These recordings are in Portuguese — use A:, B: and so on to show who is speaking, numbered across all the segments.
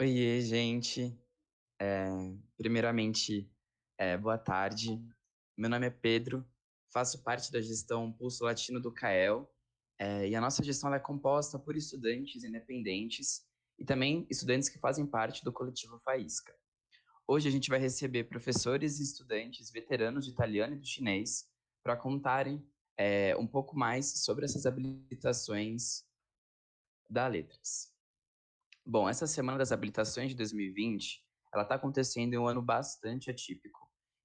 A: Oiê, gente. Primeiramente, boa tarde. Meu nome é Pedro, faço parte da gestão Pulso Latino do CAEL, e a nossa gestão ela é composta por estudantes independentes e também estudantes que fazem parte do coletivo Faísca. Hoje a gente vai receber professores e estudantes veteranos de italiano e do chinês para contarem um pouco mais sobre essas habilitações da Letras. Bom, essa semana das habilitações de 2020, ela está acontecendo em um ano bastante atípico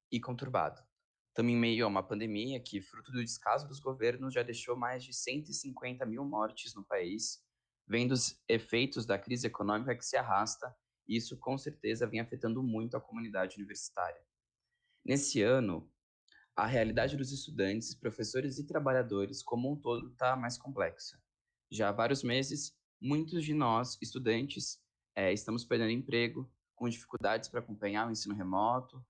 A: e conturbado. Estamos em meio a uma pandemia que, fruto do descaso dos governos, já deixou mais de 150 mil mortes no país, vendo os efeitos da crise econômica que se arrasta, e isso com certeza vem afetando muito a comunidade universitária. Nesse ano, a realidade dos estudantes, professores e trabalhadores como um todo está mais complexa. Já há vários meses, muitos de nós, estudantes, estamos perdendo emprego, com dificuldades para acompanhar o ensino remoto,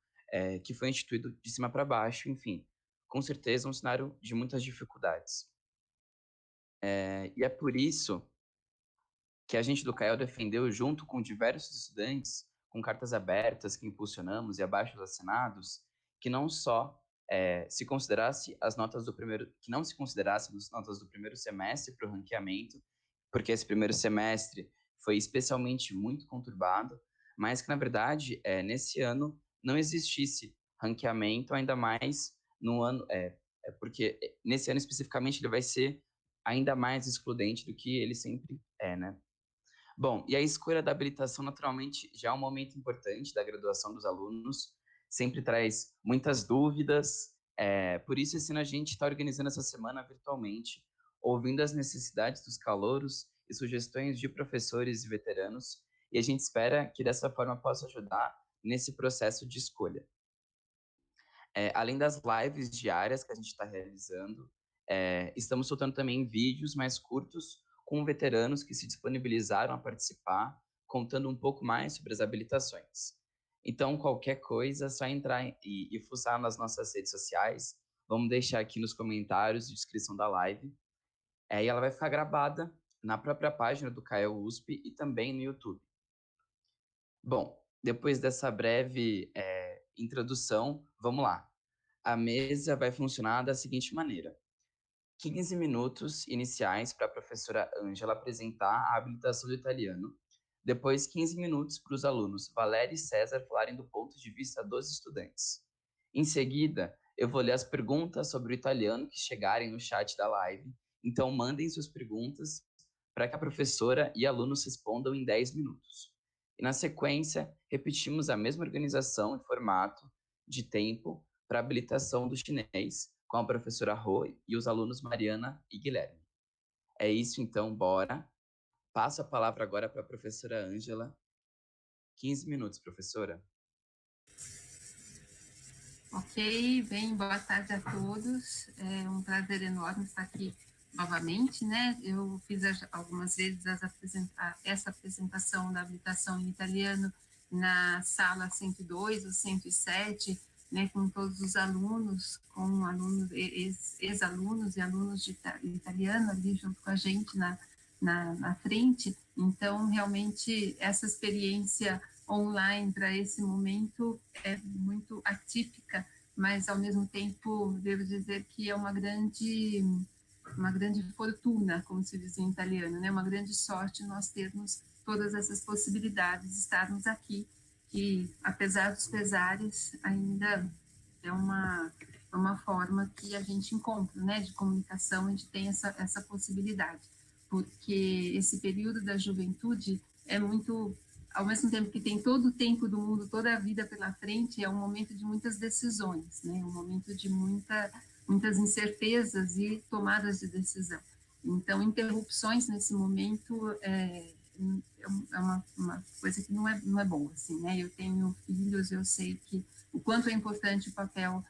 A: que foi instituído de cima para baixo, enfim, com certeza um cenário de muitas dificuldades. E é por isso que a gente do CAEL defendeu, junto com diversos estudantes, com cartas abertas que impulsionamos e abaixos assinados, que não só se considerasse as notas do primeiro, que não se considerasse as notas do primeiro semestre para o ranqueamento, porque esse primeiro semestre foi especialmente muito conturbado, mas que na verdade nesse ano não existisse ranqueamento, ainda mais no ano, porque nesse ano especificamente ele vai ser ainda mais excludente do que ele sempre é, né? Bom, e a escolha da habilitação, naturalmente, já é um momento importante da graduação dos alunos, sempre traz muitas dúvidas, por isso esse ano a gente está organizando essa semana virtualmente, ouvindo as necessidades dos calouros e sugestões de professores e veteranos, e a gente espera que dessa forma possa ajudar nesse processo de escolha. Além das lives diárias que a gente está realizando, estamos soltando também vídeos mais curtos com veteranos que se disponibilizaram a participar, contando um pouco mais sobre as habilitações. Então, qualquer coisa, é só entrar e fuçar nas nossas redes sociais. Vamos deixar aqui nos comentários de descrição da live. E ela vai ficar gravada na própria página do CAEL USP e também no YouTube. Bom, depois dessa breve introdução, vamos lá. A mesa vai funcionar da seguinte maneira: 15 minutos iniciais para a professora Ângela apresentar a habilitação do italiano, depois 15 minutos para os alunos Valéria e César falarem do ponto de vista dos estudantes. Em seguida, eu vou ler as perguntas sobre o italiano que chegarem no chat da live, então mandem suas perguntas para que a professora e alunos respondam em 10 minutos. E na sequência, repetimos a mesma organização e formato de tempo para a habilitação do chinês, com a professora Rô e os alunos Mariana e Guilherme. É isso então, bora. Passo a palavra agora para a professora Ângela. 15 minutos, professora.
B: Ok, bem, boa tarde a todos. É um prazer enorme estar aqui novamente, né? Eu fiz algumas vezes essa apresentação da habilitação em italiano na sala 102 ou 107, né, com todos os alunos, com alunos, ex-alunos e alunos de italiano ali junto com a gente na frente. Então, realmente, essa experiência online para esse momento é muito atípica, mas ao mesmo tempo devo dizer que é uma grande fortuna, como se diz em italiano, né? Uma grande sorte nós termos todas essas possibilidades de estarmos aqui, que apesar dos pesares ainda é uma forma que a gente encontra, né, de comunicação, a gente tem essa possibilidade, porque esse período da juventude é muito, ao mesmo tempo que tem todo o tempo do mundo, toda a vida pela frente, é um momento de muitas decisões, né? Um momento de muitas incertezas e tomadas de decisão. Então, interrupções nesse momento é uma coisa que não é boa, assim, né? Eu tenho filhos, eu sei que o quanto é importante o papel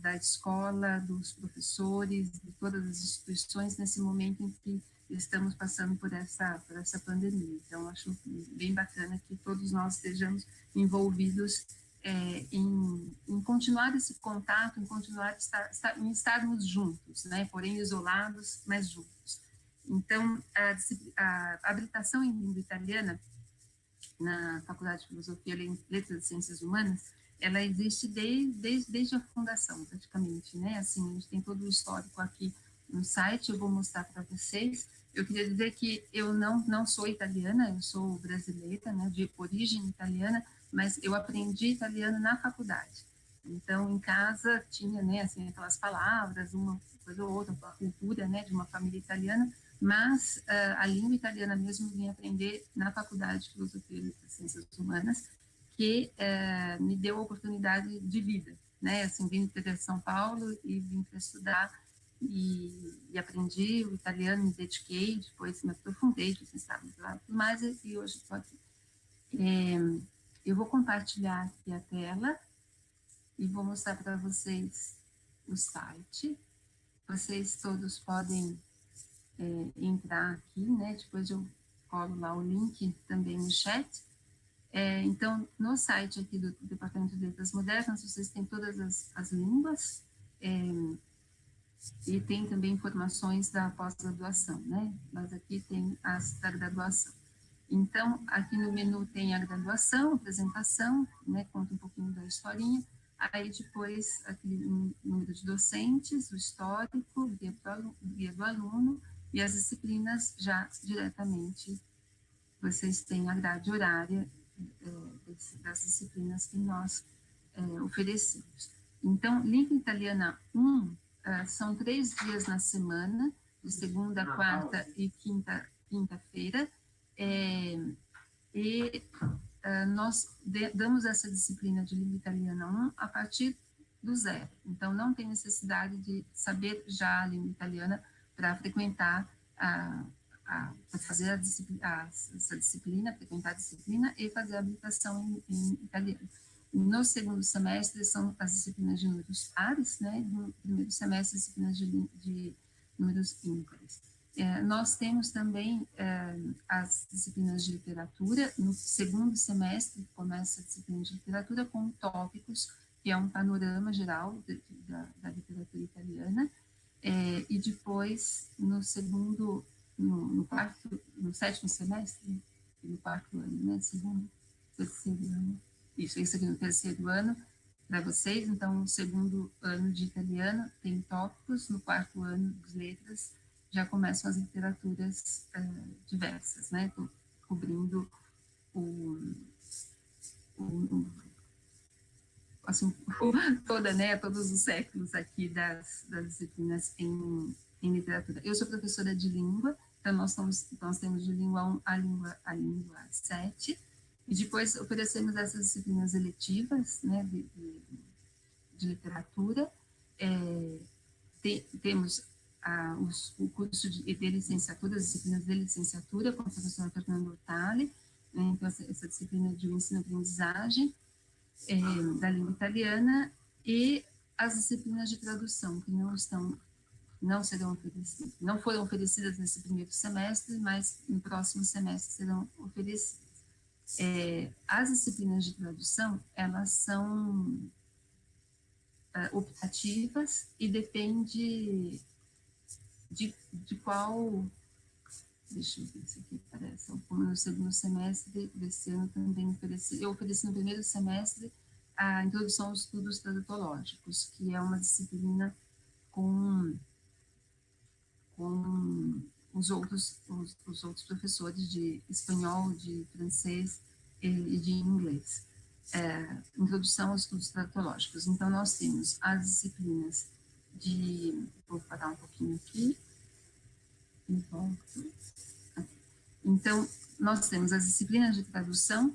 B: da escola, dos professores, de todas as instituições nesse momento em que estamos passando por essa pandemia. Então, acho bem bacana que todos nós estejamos envolvidos em continuar esse contato, em continuar em estarmos juntos, né? Porém isolados, mas juntos. Então, a habilitação em língua italiana na Faculdade de Filosofia, Letras e Ciências Humanas, ela existe desde a fundação, praticamente, né? Assim, a gente tem todo o histórico aqui no site, eu vou mostrar para vocês. Eu queria dizer que eu não sou italiana, eu sou brasileira, né, de origem italiana, mas eu aprendi italiano na faculdade. Então, em casa tinha, né, assim, aquelas palavras, uma coisa ou outra, a cultura, né, de uma família italiana, mas a língua italiana mesmo eu vim aprender na Faculdade de Filosofia e Ciências Humanas, que me deu a oportunidade de vida, né, assim, vim para São Paulo e vim para estudar e aprendi o italiano, me dediquei, depois me aprofundei, fiz mestrado, tudo mais, e hoje estou aqui. Eu vou compartilhar aqui a tela e vou mostrar para vocês o site. Vocês todos podem entrar aqui, né? Depois eu colo lá o link também no chat. Então, no site aqui do Departamento de Letras Modernas, vocês têm todas as línguas, e tem também informações da pós-graduação, né? Mas aqui tem as da graduação. Então, aqui no menu tem a graduação, apresentação, né? Conta um pouquinho da historinha. Aí depois, aqui o número de docentes, o histórico, guia do aluno e as disciplinas já diretamente. Vocês têm a grade horária das disciplinas que nós oferecemos. Então, língua italiana 1 são 3 dias na semana, de segunda, quarta e quinta-feira, e nós damos essa disciplina de língua italiana 1 a partir do zero. Então, não tem necessidade de saber já a língua italiana para frequentar para fazer essa disciplina, frequentar a disciplina e fazer a habilitação em italiano. No segundo semestre são as disciplinas de números pares, né? No primeiro semestre, disciplinas de números ímpares. Nós temos também as disciplinas de literatura. No segundo semestre começa a disciplina de literatura com tópicos, que é um panorama geral da literatura italiana. E depois, no sétimo semestre, no quarto ano, né? Segundo, terceiro ano. Isso aqui no terceiro ano para vocês. Então, no segundo ano de italiano tem tópicos, no quarto ano de letras já começam as literaturas diversas, né? Tô cobrindo assim, todos os séculos aqui das disciplinas em literatura. Eu sou professora de língua, então nós temos de língua 1 a língua 7, e depois oferecemos essas disciplinas eletivas, né, de literatura. Temos o curso de licenciatura, as disciplinas de licenciatura, com a professora Fernanda Ortali, né, então essa disciplina de ensino-aprendizagem, da língua italiana, e as disciplinas de tradução, que não foram oferecidas nesse primeiro semestre, mas no próximo semestre serão oferecidas. As disciplinas de tradução, elas são optativas e depende de qual. Deixa eu ver se aqui aparece. Como no segundo semestre desse ano também eu ofereci no primeiro semestre a introdução aos estudos tradutológicos, que é uma disciplina com os outros professores de espanhol, de francês e de inglês. Introdução aos estudos tradutológicos. Então, nós temos as disciplinas vou parar um pouquinho aqui, e volto. Então, nós temos as disciplinas de tradução,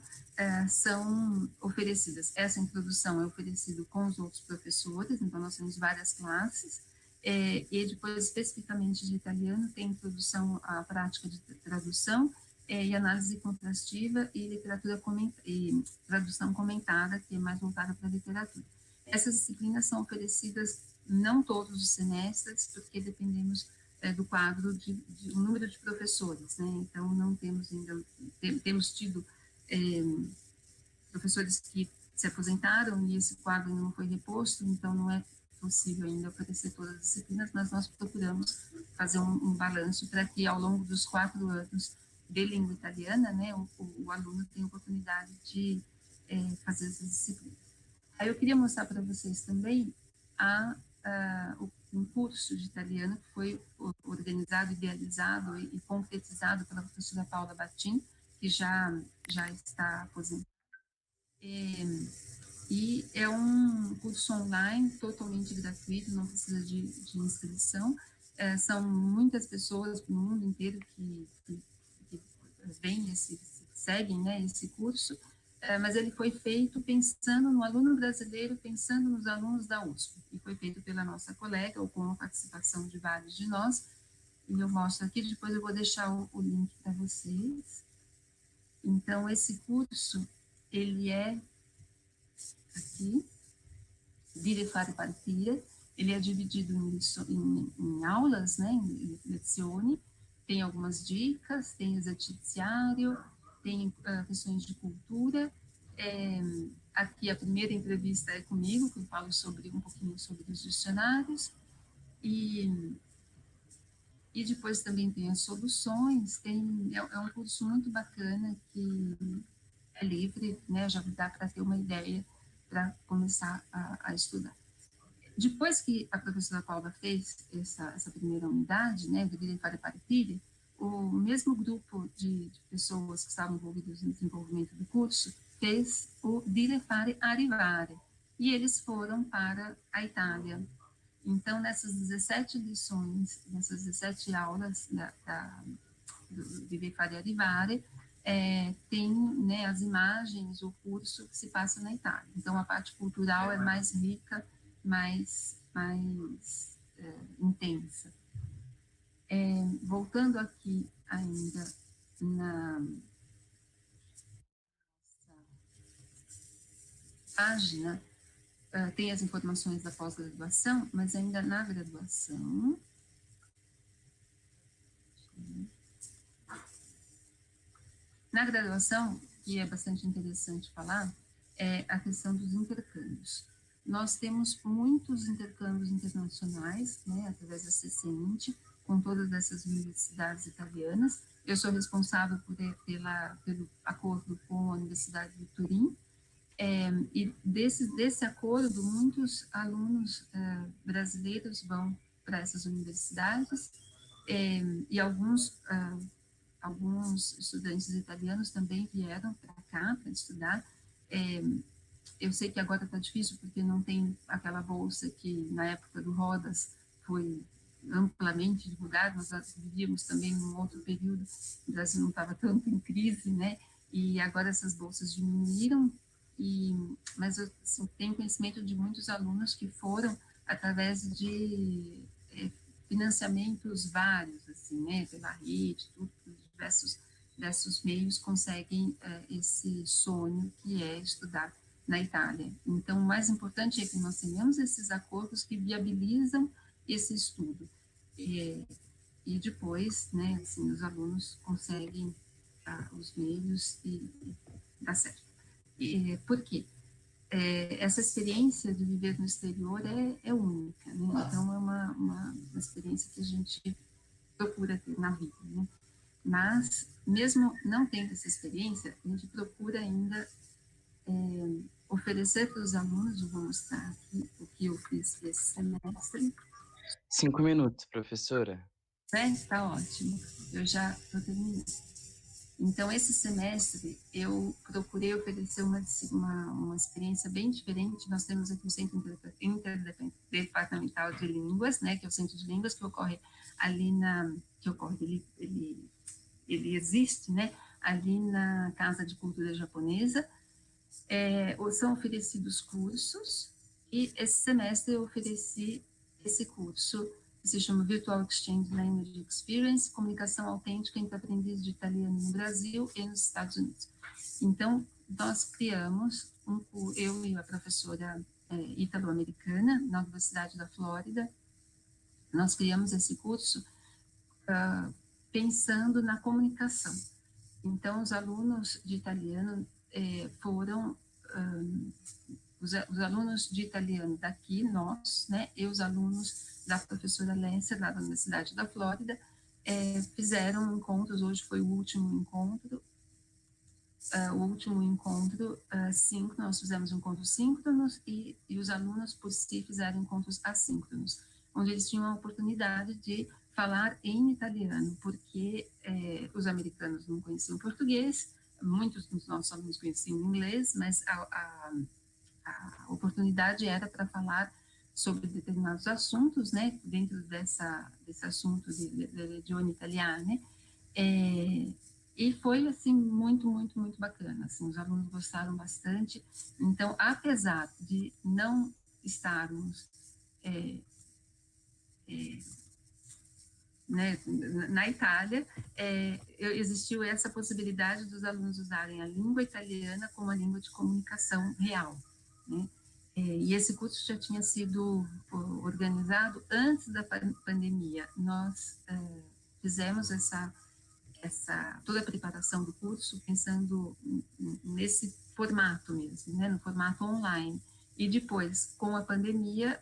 B: são oferecidas, essa introdução é oferecida com os outros professores, então nós temos várias classes, e depois, especificamente de italiano, tem introdução à prática de tradução, e análise contrastiva e e tradução comentada, que é mais voltada para a literatura. Essas disciplinas são oferecidas não todos os semestres, porque dependemos do quadro de um número de professores, né? Então, não temos ainda, temos tido professores que se aposentaram e esse quadro ainda não foi reposto, então não é possível ainda oferecer todas as disciplinas, mas nós procuramos fazer um balanço para que ao longo dos 4 anos de língua italiana, né, o aluno tem a oportunidade de fazer essas disciplinas. Aí eu queria mostrar para vocês também um curso de italiano que foi organizado, idealizado e concretizado pela professora Paula Battin, que já está aposentada. E é um curso online, totalmente gratuito, não precisa de inscrição. São muitas pessoas no mundo inteiro que vêm, seguem, né, esse curso, mas ele foi feito pensando no aluno brasileiro, pensando nos alunos da USP, e foi feito pela nossa colega, ou com a participação de vários de nós, e eu mostro aqui, depois eu vou deixar o link para vocês. Então, esse curso, ele é aqui, Dire fare partire, ele é dividido em aulas, né, em lezioni, tem algumas dicas, tem exercício, tem questões de cultura. Aqui a primeira entrevista é comigo, que eu falo um pouquinho sobre os dicionários, e depois também tem as soluções, é um curso muito bacana, que é livre, né, já dá para ter uma ideia para começar a estudar. Depois que a professora Paula fez essa primeira unidade, né, do Dire fare partire, o mesmo grupo de pessoas que estavam envolvidas no desenvolvimento do curso fez o Dire fare arrivare, e eles foram para a Itália. Então, nessas 17 lições, nessas 17 aulas do Dire fare arrivare, tem, né, as imagens, o curso que se passa na Itália. Então, a parte cultural é mais rica, mais intensa. Voltando aqui ainda na página, tem as informações da pós-graduação, mas ainda na graduação. Na graduação, que é bastante interessante falar, é a questão dos intercâmbios. Nós temos muitos intercâmbios internacionais, né, através da CCINT, com todas essas universidades italianas. Eu sou responsável pelo acordo com a Universidade de Turim, e desse acordo, muitos alunos brasileiros vão para essas universidades, e alguns estudantes italianos também vieram para cá para estudar. Eu sei que agora está difícil porque não tem aquela bolsa que na época do Rodas foi amplamente divulgada. Nós vivíamos também num outro período, o Brasil não estava tanto em crise, né? E agora essas bolsas diminuíram, mas eu assim, tenho conhecimento de muitos alunos que foram através de financiamentos vários, assim, né? Pela rede, tudo, diversos meios conseguem esse sonho que é estudar na Itália. Então, o mais importante é que nós tenhamos esses acordos que viabilizam esse estudo. E depois, né, assim, os alunos conseguem os meios e dá certo. Por quê? Essa experiência de viver no exterior é única, né? Então, é uma experiência que a gente procura ter na vida, né? Mas, mesmo não tendo essa experiência, a gente procura ainda oferecer para os alunos, eu vou mostrar aqui o que eu fiz esse semestre.
A: 5 minutos, professora.
B: Tá ótimo, eu já estou terminando. Então, esse semestre, eu procurei oferecer uma experiência bem diferente. Nós temos aqui o Centro Interdepartamental de Línguas, né, que é o Centro de Línguas, que ocorre ali ele existe, né, ali na Casa de Cultura Japonesa. São oferecidos cursos, e esse semestre eu ofereci esse curso, que se chama Virtual Exchange Language Experience, Comunicação Autêntica entre Aprendizes de Italiano no Brasil e nos Estados Unidos. Então, nós criamos, eu e a professora italo-americana, na Universidade da Flórida, nós criamos esse curso pensando na comunicação. Então, os alunos de italiano foram os alunos de italiano daqui, nós, né, e os alunos da professora Lencer, lá da Universidade da Flórida, fizeram encontros, hoje foi o último encontro, síncrono, nós fizemos encontros síncronos e os alunos por si fizeram encontros assíncronos, onde eles tinham a oportunidade de falar em italiano, porque os americanos não conheciam português, muitos dos nossos alunos conheciam inglês, mas a oportunidade era para falar sobre determinados assuntos, né, dentro desse assunto de religione italiane, e foi, assim, muito, muito, muito bacana, assim, os alunos gostaram bastante. Então, apesar de não estarmos né, na Itália, existiu essa possibilidade dos alunos usarem a língua italiana como a língua de comunicação real, né? E esse curso já tinha sido organizado antes da pandemia. Nós fizemos toda a preparação do curso pensando nesse formato mesmo, né, no formato online. E depois, com a pandemia,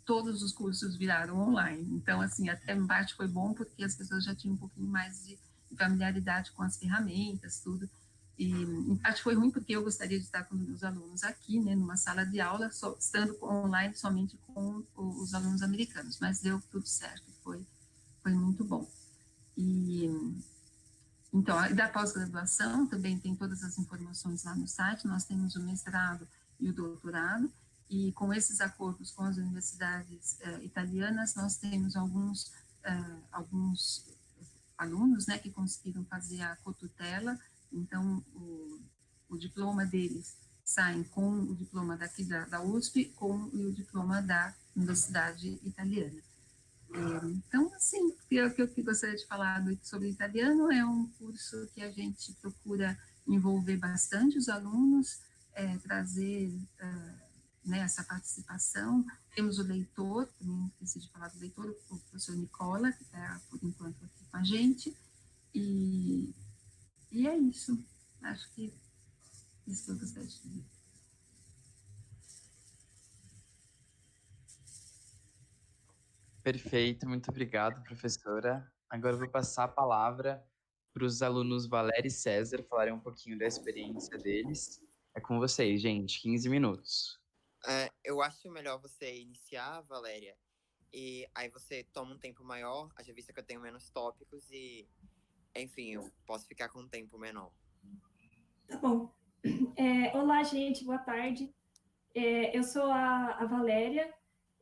B: todos os cursos viraram online. Então, assim, até em parte foi bom porque as pessoas já tinham um pouquinho mais de familiaridade com as ferramentas, tudo. E em parte foi ruim porque eu gostaria de estar com os meus alunos aqui, né, numa sala de aula, estando online somente com os alunos americanos. Mas deu tudo certo, foi muito bom. E então, da pós-graduação também tem todas as informações lá no site. Nós temos o mestrado e o doutorado, e com esses acordos com as universidades italianas, nós temos alguns alunos, né, que conseguiram fazer a cotutela. Então, o diploma deles saem com o diploma daqui da USP e o diploma da Universidade Italiana. Então, assim, o que eu gostaria de falar sobre italiano é um curso que a gente procura envolver bastante os alunos, trazer né, essa participação. Temos o leitor, também esqueci de falar do leitor, o professor Nicola, que está, por enquanto, aqui com a gente, e é isso. Acho que isso que eu gostaria de dizer.
A: Perfeito, muito obrigado, professora. Agora eu vou passar a palavra para os alunos Valéria e César falarem um pouquinho da experiência deles. É com vocês, gente, 15 minutos.
C: Eu acho melhor você iniciar, Valéria, e aí você toma um tempo maior, haja vista que eu tenho menos tópicos e, enfim, eu posso ficar com um tempo menor.
D: Tá bom. Olá, gente, boa tarde. Eu sou a Valéria,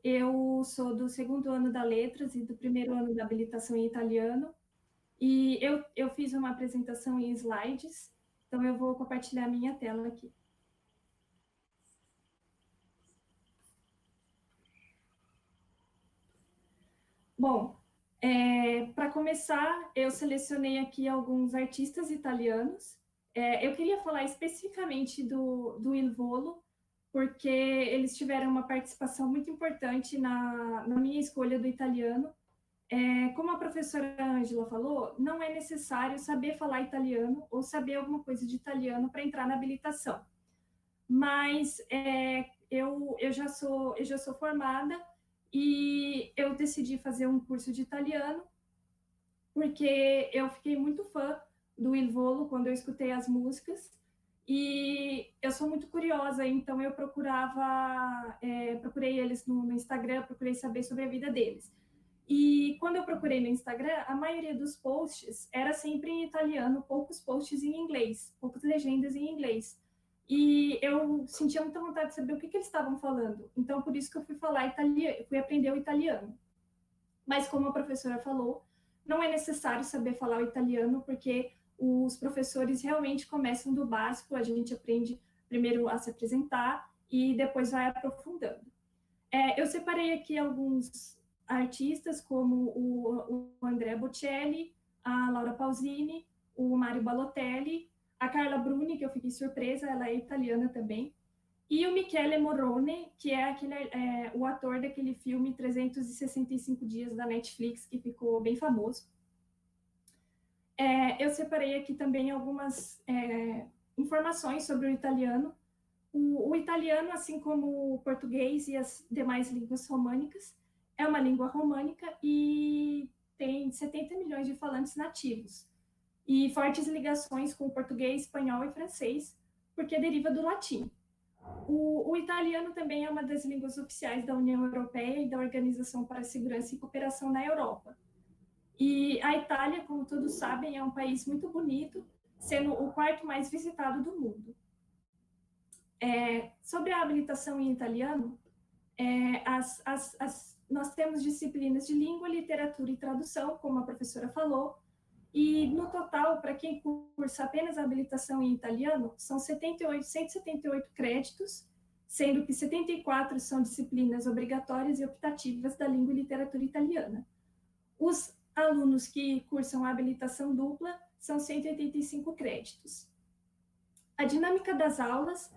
D: eu sou do segundo ano da Letras e do primeiro ano da habilitação em italiano, e eu fiz uma apresentação em slides, então eu vou compartilhar minha tela aqui. Bom, para começar, eu selecionei aqui alguns artistas italianos. Eu queria falar especificamente do Il Volo, porque eles tiveram uma participação muito importante na minha escolha do italiano. Como a professora Ângela falou, não é necessário saber falar italiano ou saber alguma coisa de italiano para entrar na habilitação. Mas eu já sou formada e eu decidi fazer um curso de italiano porque eu fiquei muito fã do Il Volo quando eu escutei as músicas, e eu sou muito curiosa, então eu procurei eles no Instagram, procurei saber sobre a vida deles. E quando eu procurei no Instagram, a maioria dos posts era sempre em italiano, poucos posts em inglês, poucas legendas em inglês. E eu sentia muita vontade de saber o que eles estavam falando. Então, por isso que eu fui fui aprender o italiano. Mas como a professora falou, não é necessário saber falar o italiano, porque os professores realmente começam do básico, a gente aprende primeiro a se apresentar e depois vai aprofundando. Eu separei aqui alguns artistas, como o Andrea Bocelli, a Laura Pausini, o Mário Balotelli, a Carla Bruni, que eu fiquei surpresa, ela é italiana também, e o Michele Morrone, que é o ator daquele filme 365 Dias da Netflix, que ficou bem famoso. Eu separei aqui também algumas informações sobre o italiano. O italiano, assim como o português e as demais línguas românicas, é uma língua românica e tem 70 milhões de falantes nativos e fortes ligações com o português, espanhol e francês, porque deriva do latim. O italiano também é uma das línguas oficiais da União Europeia e da Organização para a Segurança e Cooperação na Europa. E a Itália, como todos sabem, é um país muito bonito, sendo o quarto mais visitado do mundo. Sobre a habilitação em italiano, nós temos disciplinas de língua, literatura e tradução, como a professora falou, e no total, para quem cursa apenas a habilitação em italiano, são 178 créditos, sendo que 74 são disciplinas obrigatórias e optativas da língua e literatura italiana. Os alunos que cursam a habilitação dupla são 185 créditos. A dinâmica das aulas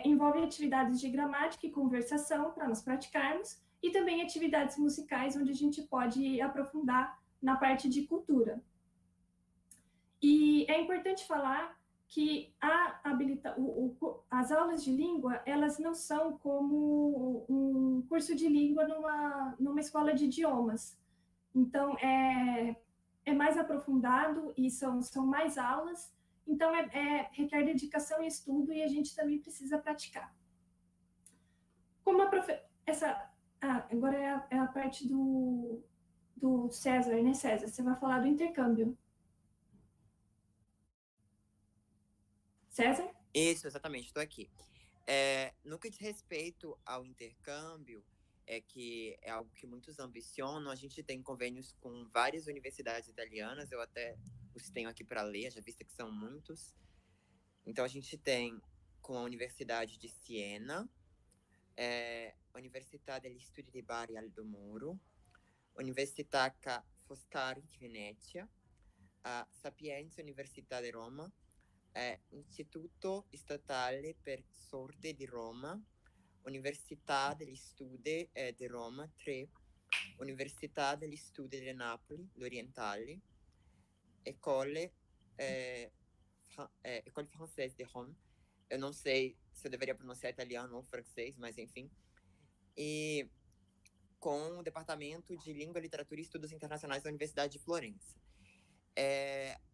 D: envolve atividades de gramática e conversação para nós praticarmos, e também atividades musicais, onde a gente pode aprofundar na parte de cultura. E é importante falar que as aulas de língua, elas não são como um curso de língua numa escola de idiomas. Então, é mais aprofundado e são mais aulas. Então, requer dedicação e estudo, e a gente também precisa praticar. Como agora é a parte do César, né, César? Você vai falar do intercâmbio. César?
C: Isso, exatamente, estou aqui. No que diz respeito ao intercâmbio, que é algo que muitos ambicionam, a gente tem convênios com várias universidades italianas, eu até os tenho aqui para ler, já visto que são muitos. Então, a gente tem com a Universidade de Siena, Università degli Studi di Bari Aldo Moro, Università Ca' Foscari di Venezia, a Sapienza Università di Roma, Istituto Statale per Sordi di Roma, Università degli Studi di Roma 3, Università degli Studi di Napoli, l'Orientali, École Française de Rome. Eu não sei se eu deveria pronunciar italiano ou francês, mas enfim. E com o Departamento de Língua, Literatura e Estudos Internacionais da Universidade de Florença.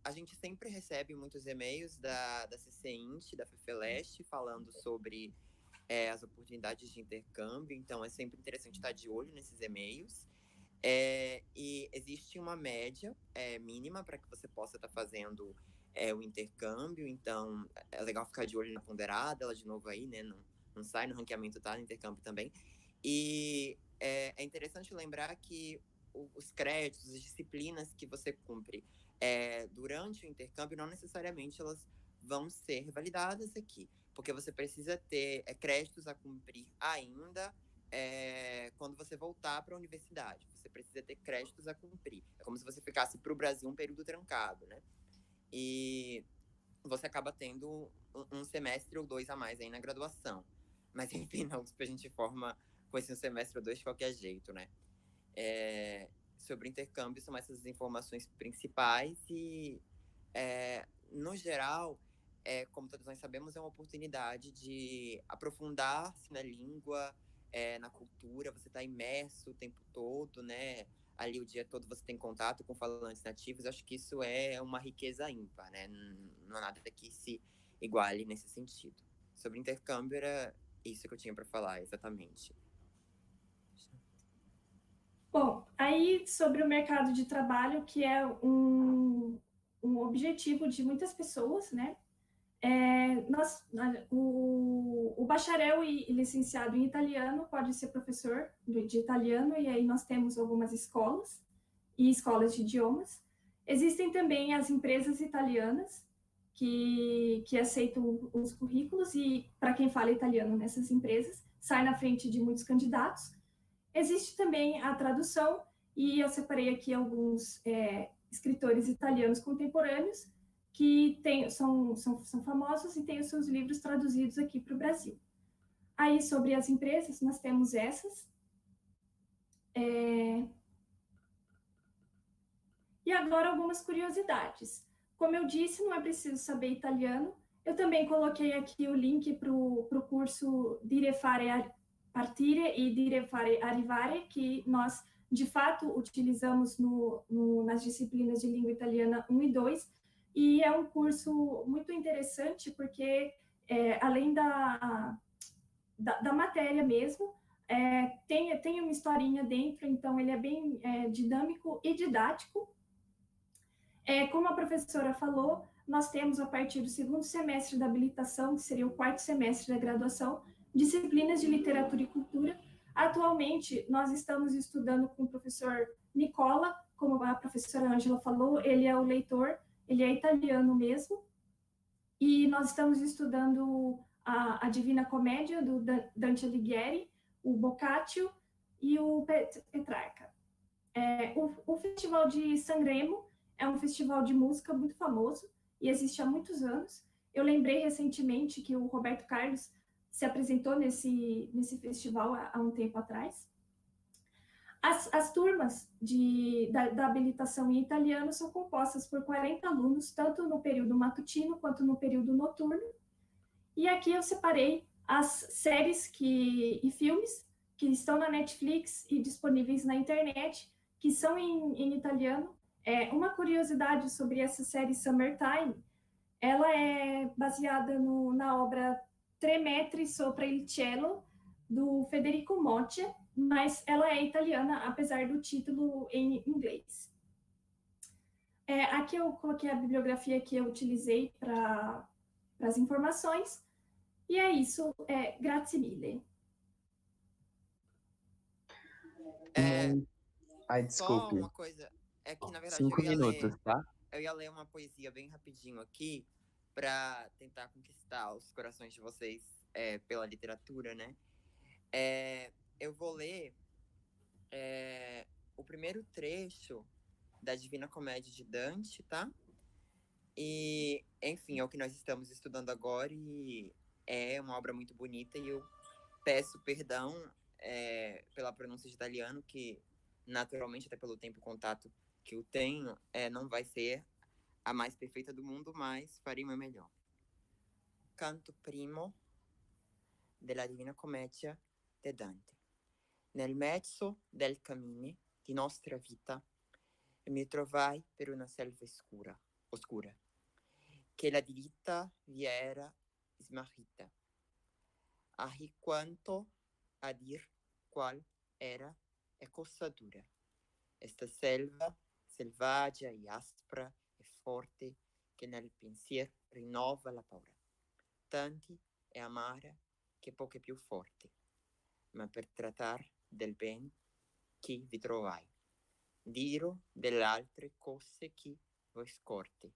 C: A gente sempre recebe muitos e-mails da CCINT, da FEFELESTE, falando sobre as oportunidades de intercâmbio, então é sempre interessante estar de olho nesses e-mails. E existe uma média mínima para que você possa estar fazendo o intercâmbio, então é legal ficar de olho na ponderada, ela de novo aí, né, não sai no ranqueamento, tá, no intercâmbio também. E é interessante lembrar que os créditos, as disciplinas que você cumpre durante o intercâmbio, não necessariamente elas vão ser validadas aqui, porque você precisa ter créditos a cumprir ainda quando você voltar para a universidade. Você precisa ter créditos a cumprir. É como se você ficasse para o Brasil um período trancado, né? E você acaba tendo um semestre ou dois a mais aí na graduação. Mas, enfim, na USP a gente forma com esse um semestre ou dois de qualquer jeito, né? Sobre o intercâmbio, são essas informações principais e, no geral, como todos nós sabemos, é uma oportunidade de aprofundar-se na língua, na cultura, você está imerso o tempo todo, né? Ali o dia todo você tem contato com falantes nativos. Eu acho que isso é uma riqueza ímpar, né? Não há nada que se iguale nesse sentido. Sobre intercâmbio, era isso que eu tinha para falar, exatamente.
D: Bom, aí sobre o mercado de trabalho, que é um objetivo de muitas pessoas, né? O bacharel e licenciado em italiano pode ser professor de italiano, e aí nós temos algumas escolas e escolas de idiomas. Existem também as empresas italianas que aceitam os currículos, e para quem fala italiano nessas empresas, sai na frente de muitos candidatos. Existe também a tradução, e eu separei aqui alguns escritores italianos contemporâneos que são famosos e têm os seus livros traduzidos aqui para o Brasil. Aí, sobre as empresas, nós temos essas. E agora, algumas curiosidades. Como eu disse, não é preciso saber italiano. Eu também coloquei aqui o link para o curso Dire Fare Partire e Dire Fare Arrivare, que nós De fato, utilizamos nas disciplinas de língua italiana 1 e 2, e é um curso muito interessante porque, além da matéria mesmo, tem uma historinha dentro, então ele é bem dinâmico e didático. Como a professora falou, nós temos, a partir do segundo semestre da habilitação, que seria o quarto semestre da graduação, disciplinas de literatura e cultura. Atualmente, nós estamos estudando com o professor Nicola, como a professora Ângela falou, ele é o leitor, ele é italiano mesmo, e nós estamos estudando a Divina Comédia, do Dante Alighieri, o Boccaccio e o Petrarca. O Festival de Sanremo é um festival de música muito famoso e existe há muitos anos. Eu lembrei recentemente que o Roberto Carlos se apresentou nesse festival há um tempo atrás. As turmas da habilitação em italiano são compostas por 40 alunos, tanto no período matutino quanto no período noturno. E aqui eu separei as séries e filmes que estão na Netflix e disponíveis na internet, que são em italiano. Uma curiosidade sobre essa série Summertime, ela é baseada na obra Tre metri sopra il cielo, do Federico Motti, mas ela é italiana, apesar do título em inglês. Aqui eu coloquei a bibliografia que eu utilizei para as informações, e é isso. Grazie mille.
A: Ai,
C: Só
A: desculpe.
C: uma coisa, é que na verdade
A: 5 minutos, tá?
C: eu ia ler uma poesia bem rapidinho aqui para tentar conquistar os corações de vocês pela literatura, né? Eu vou ler o primeiro trecho da Divina Comédia de Dante, tá? E, enfim, é o que nós estamos estudando agora e é uma obra muito bonita e eu peço perdão pela pronúncia de italiano, que naturalmente, até pelo tempo e contato que eu tenho, não vai ser a mais perfeita do mundo, mas farei o meu melhor. Canto primo della Divina Commedia di Dante. Nel mezzo del cammino di nostra vita mi trovai per una selva oscura, che la diritta vi era smarrita, a quanto a dir qual era e cosa dura. Esta selva selvaggia e aspra e forte che nel pensier rinnova la paura. Tanti e amara che poche più forte, ma per trattar del ben chi vi trovai. Diro delle altre cose chi voi scorte.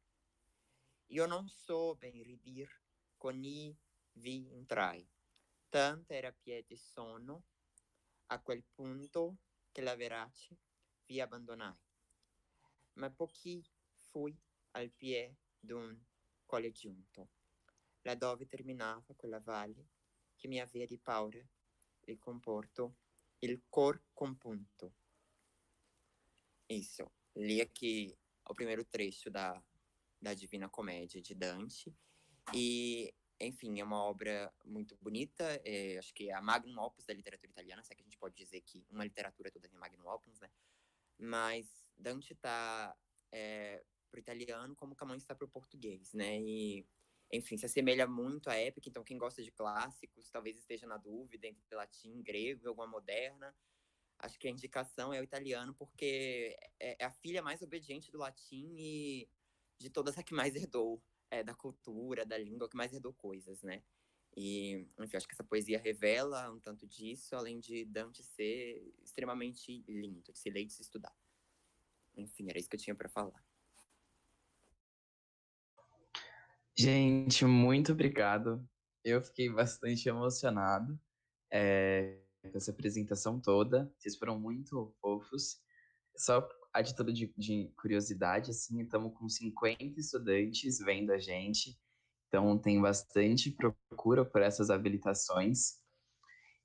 C: Io non so ben ridir con i vi entrai. Tanto era piede sono a quel punto che la verace vi abbandonai. Ma pochi fui al piede d'un colle giunto, laddove terminava quella valle che mi aveva di paura e comporto il cor compunto. Isso, li aqui o primeiro trecho da Divina Comédia de Dante e, enfim, é uma obra muito bonita, acho que é a magnum opus da literatura italiana, se é que a gente pode dizer que uma literatura toda tem magnum opus, né? Mas Dante está pro italiano como Camões está pro português, né? E, enfim, se assemelha muito à época, então quem gosta de clássicos talvez esteja na dúvida entre latim, grego e alguma moderna. Acho que a indicação é o italiano, porque é a filha mais obediente do latim e de todas a que mais herdou da cultura, da língua, que mais herdou coisas, né? E, enfim, acho que essa poesia revela um tanto disso, além de Dante ser extremamente lindo, de se ler e de se estudar. Enfim, era isso que eu tinha para falar.
A: Gente, muito obrigado. Eu fiquei bastante emocionado com essa apresentação toda. Vocês foram muito fofos. Só a título de curiosidade, assim, estamos com 50 estudantes vendo a gente. Então, tem bastante procura por essas habilitações.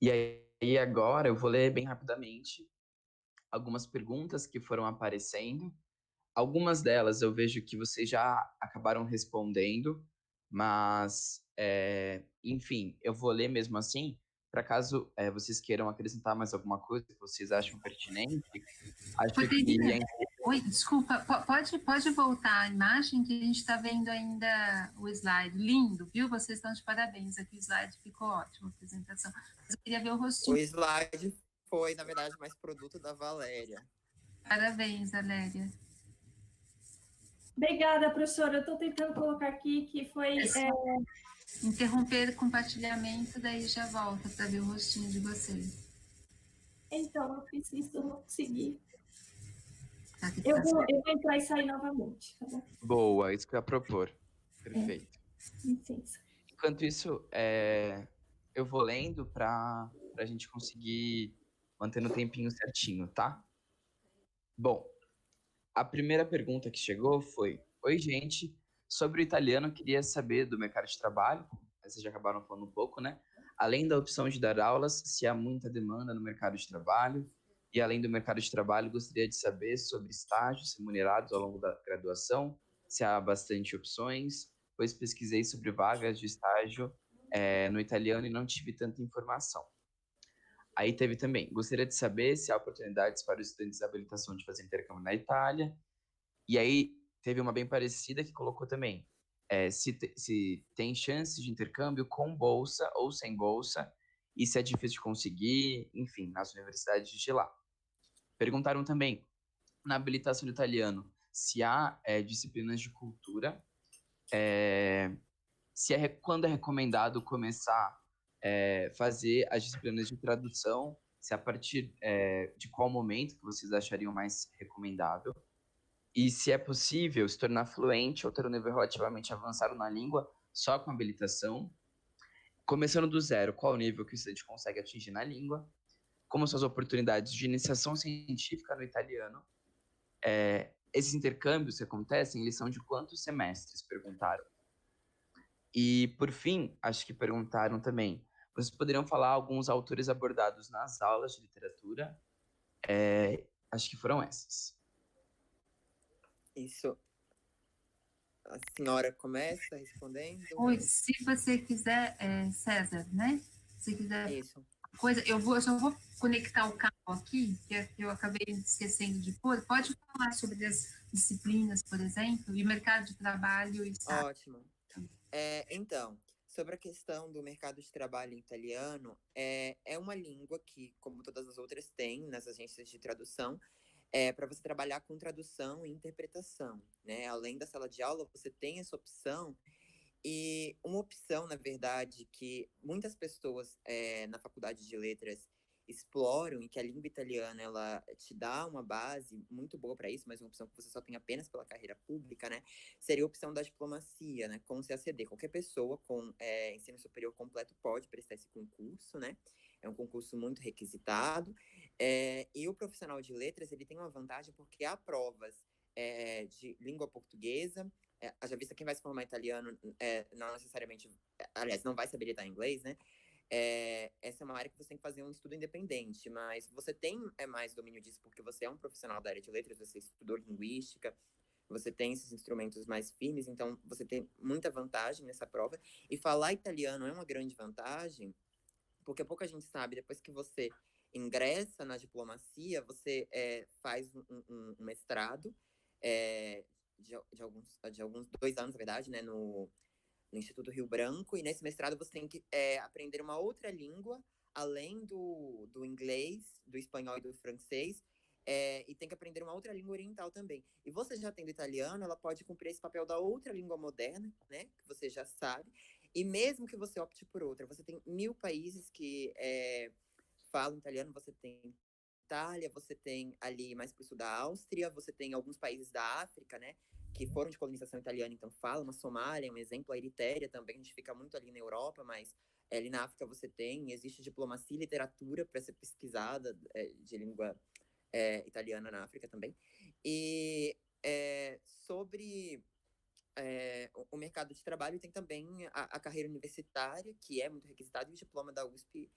A: E aí, agora, eu vou ler bem rapidamente algumas perguntas que foram aparecendo. Algumas delas eu vejo que vocês já acabaram respondendo, mas, enfim, eu vou ler mesmo assim, para caso vocês queiram acrescentar mais alguma coisa que vocês acham pertinente, acho que
B: Poderia. Oi, desculpa, pode voltar a imagem que a gente está vendo ainda o slide. Lindo, viu? Vocês estão de parabéns aqui, o slide ficou ótimo, a apresentação. Mas eu queria ver o rostinho.
C: O slide foi, na verdade, mais produto da Valéria.
B: Parabéns, Valéria.
D: Obrigada, professora. Eu estou tentando colocar aqui que foi...
B: Interromper o compartilhamento, daí já volta para ver o rostinho de vocês.
D: Então, eu fiz isso, eu não consegui.
B: Tá, que
D: Eu vou entrar e sair novamente, tá bom?
A: Boa, isso que eu ia propor. Perfeito.
D: Licença.
A: Enquanto isso, eu vou lendo para a gente conseguir manter no tempinho certinho, tá? Bom, a primeira pergunta que chegou foi: oi, gente, sobre o italiano, queria saber do mercado de trabalho. Vocês já acabaram falando um pouco, né? Além da opção de dar aulas, se há muita demanda no mercado de trabalho. E além do mercado de trabalho, gostaria de saber sobre estágios remunerados ao longo da graduação, se há bastante opções, pois pesquisei sobre vagas de estágio no italiano e não tive tanta informação. Aí teve também, gostaria de saber se há oportunidades para os estudantes de habilitação de fazer intercâmbio na Itália. E aí teve uma bem parecida que colocou também, se tem chances de intercâmbio com bolsa ou sem bolsa, e se é difícil de conseguir, enfim, nas universidades de lá. Perguntaram também, na habilitação do italiano, se há disciplinas de cultura, quando é recomendado começar fazer as disciplinas de tradução, se a partir de qual momento que vocês achariam mais recomendável, e se é possível se tornar fluente ou ter um nível relativamente avançado na língua só com habilitação. Começando do zero, qual o nível que o estudante consegue atingir na língua, como são as oportunidades de iniciação científica no italiano. Esses intercâmbios que acontecem, eles são de quantos semestres? Perguntaram. E, por fim, acho que perguntaram também, vocês poderiam falar alguns autores abordados nas aulas de literatura? Acho que foram essas.
C: Isso. A senhora começa respondendo?
B: Oi, se você quiser, César, né? Se quiser
C: Isso.
B: coisa, eu só vou conectar o cabo aqui, que eu acabei esquecendo de pôr. Pode falar sobre as disciplinas, por exemplo, e mercado de trabalho e sabe?
C: Ótimo. Então, sobre a questão do mercado de trabalho italiano, é uma língua que, como todas as outras, tem nas agências de tradução, para você trabalhar com tradução e interpretação, né? Além da sala de aula, você tem essa opção. E uma opção, na verdade, que muitas pessoas na faculdade de letras exploram e que a língua italiana ela te dá uma base muito boa para isso, mas uma opção que você só tem apenas pela carreira pública, né? Seria a opção da diplomacia, né? Com o CACD. Qualquer pessoa com ensino superior completo pode prestar esse concurso, né? É um concurso muito requisitado. E o profissional de letras ele tem uma vantagem porque há provas de língua portuguesa. Já vista quem vai se formar italiano não necessariamente, aliás, não vai se habilitar em inglês, né? Essa é uma área que você tem que fazer um estudo independente, mas você tem mais domínio disso porque você é um profissional da área de letras, você estudou linguística, você tem esses instrumentos mais firmes, então você tem muita vantagem nessa prova. E falar italiano é uma grande vantagem, porque pouca gente sabe, depois que você ingressa na diplomacia, você faz um mestrado, de alguns 2 anos, na verdade, né, no Instituto Rio Branco, e nesse mestrado você tem que aprender uma outra língua, além do inglês, do espanhol e do francês, e tem que aprender uma outra língua oriental também. E você já tendo italiano, ela pode cumprir esse papel da outra língua moderna, né, que você já sabe, e mesmo que você opte por outra, você tem 1000 países que falam italiano, você tem Itália, você tem ali mais pro sul da Áustria, você tem alguns países da África, né, que foram de colonização italiana, então falam, a Somália é um exemplo, a Eritéria também, a gente fica muito ali na Europa, mas ali na África você existe diplomacia e literatura para ser pesquisada de língua italiana na África também. E sobre o mercado de trabalho, tem também a carreira universitária, que é muito requisitada, e o diploma da USP,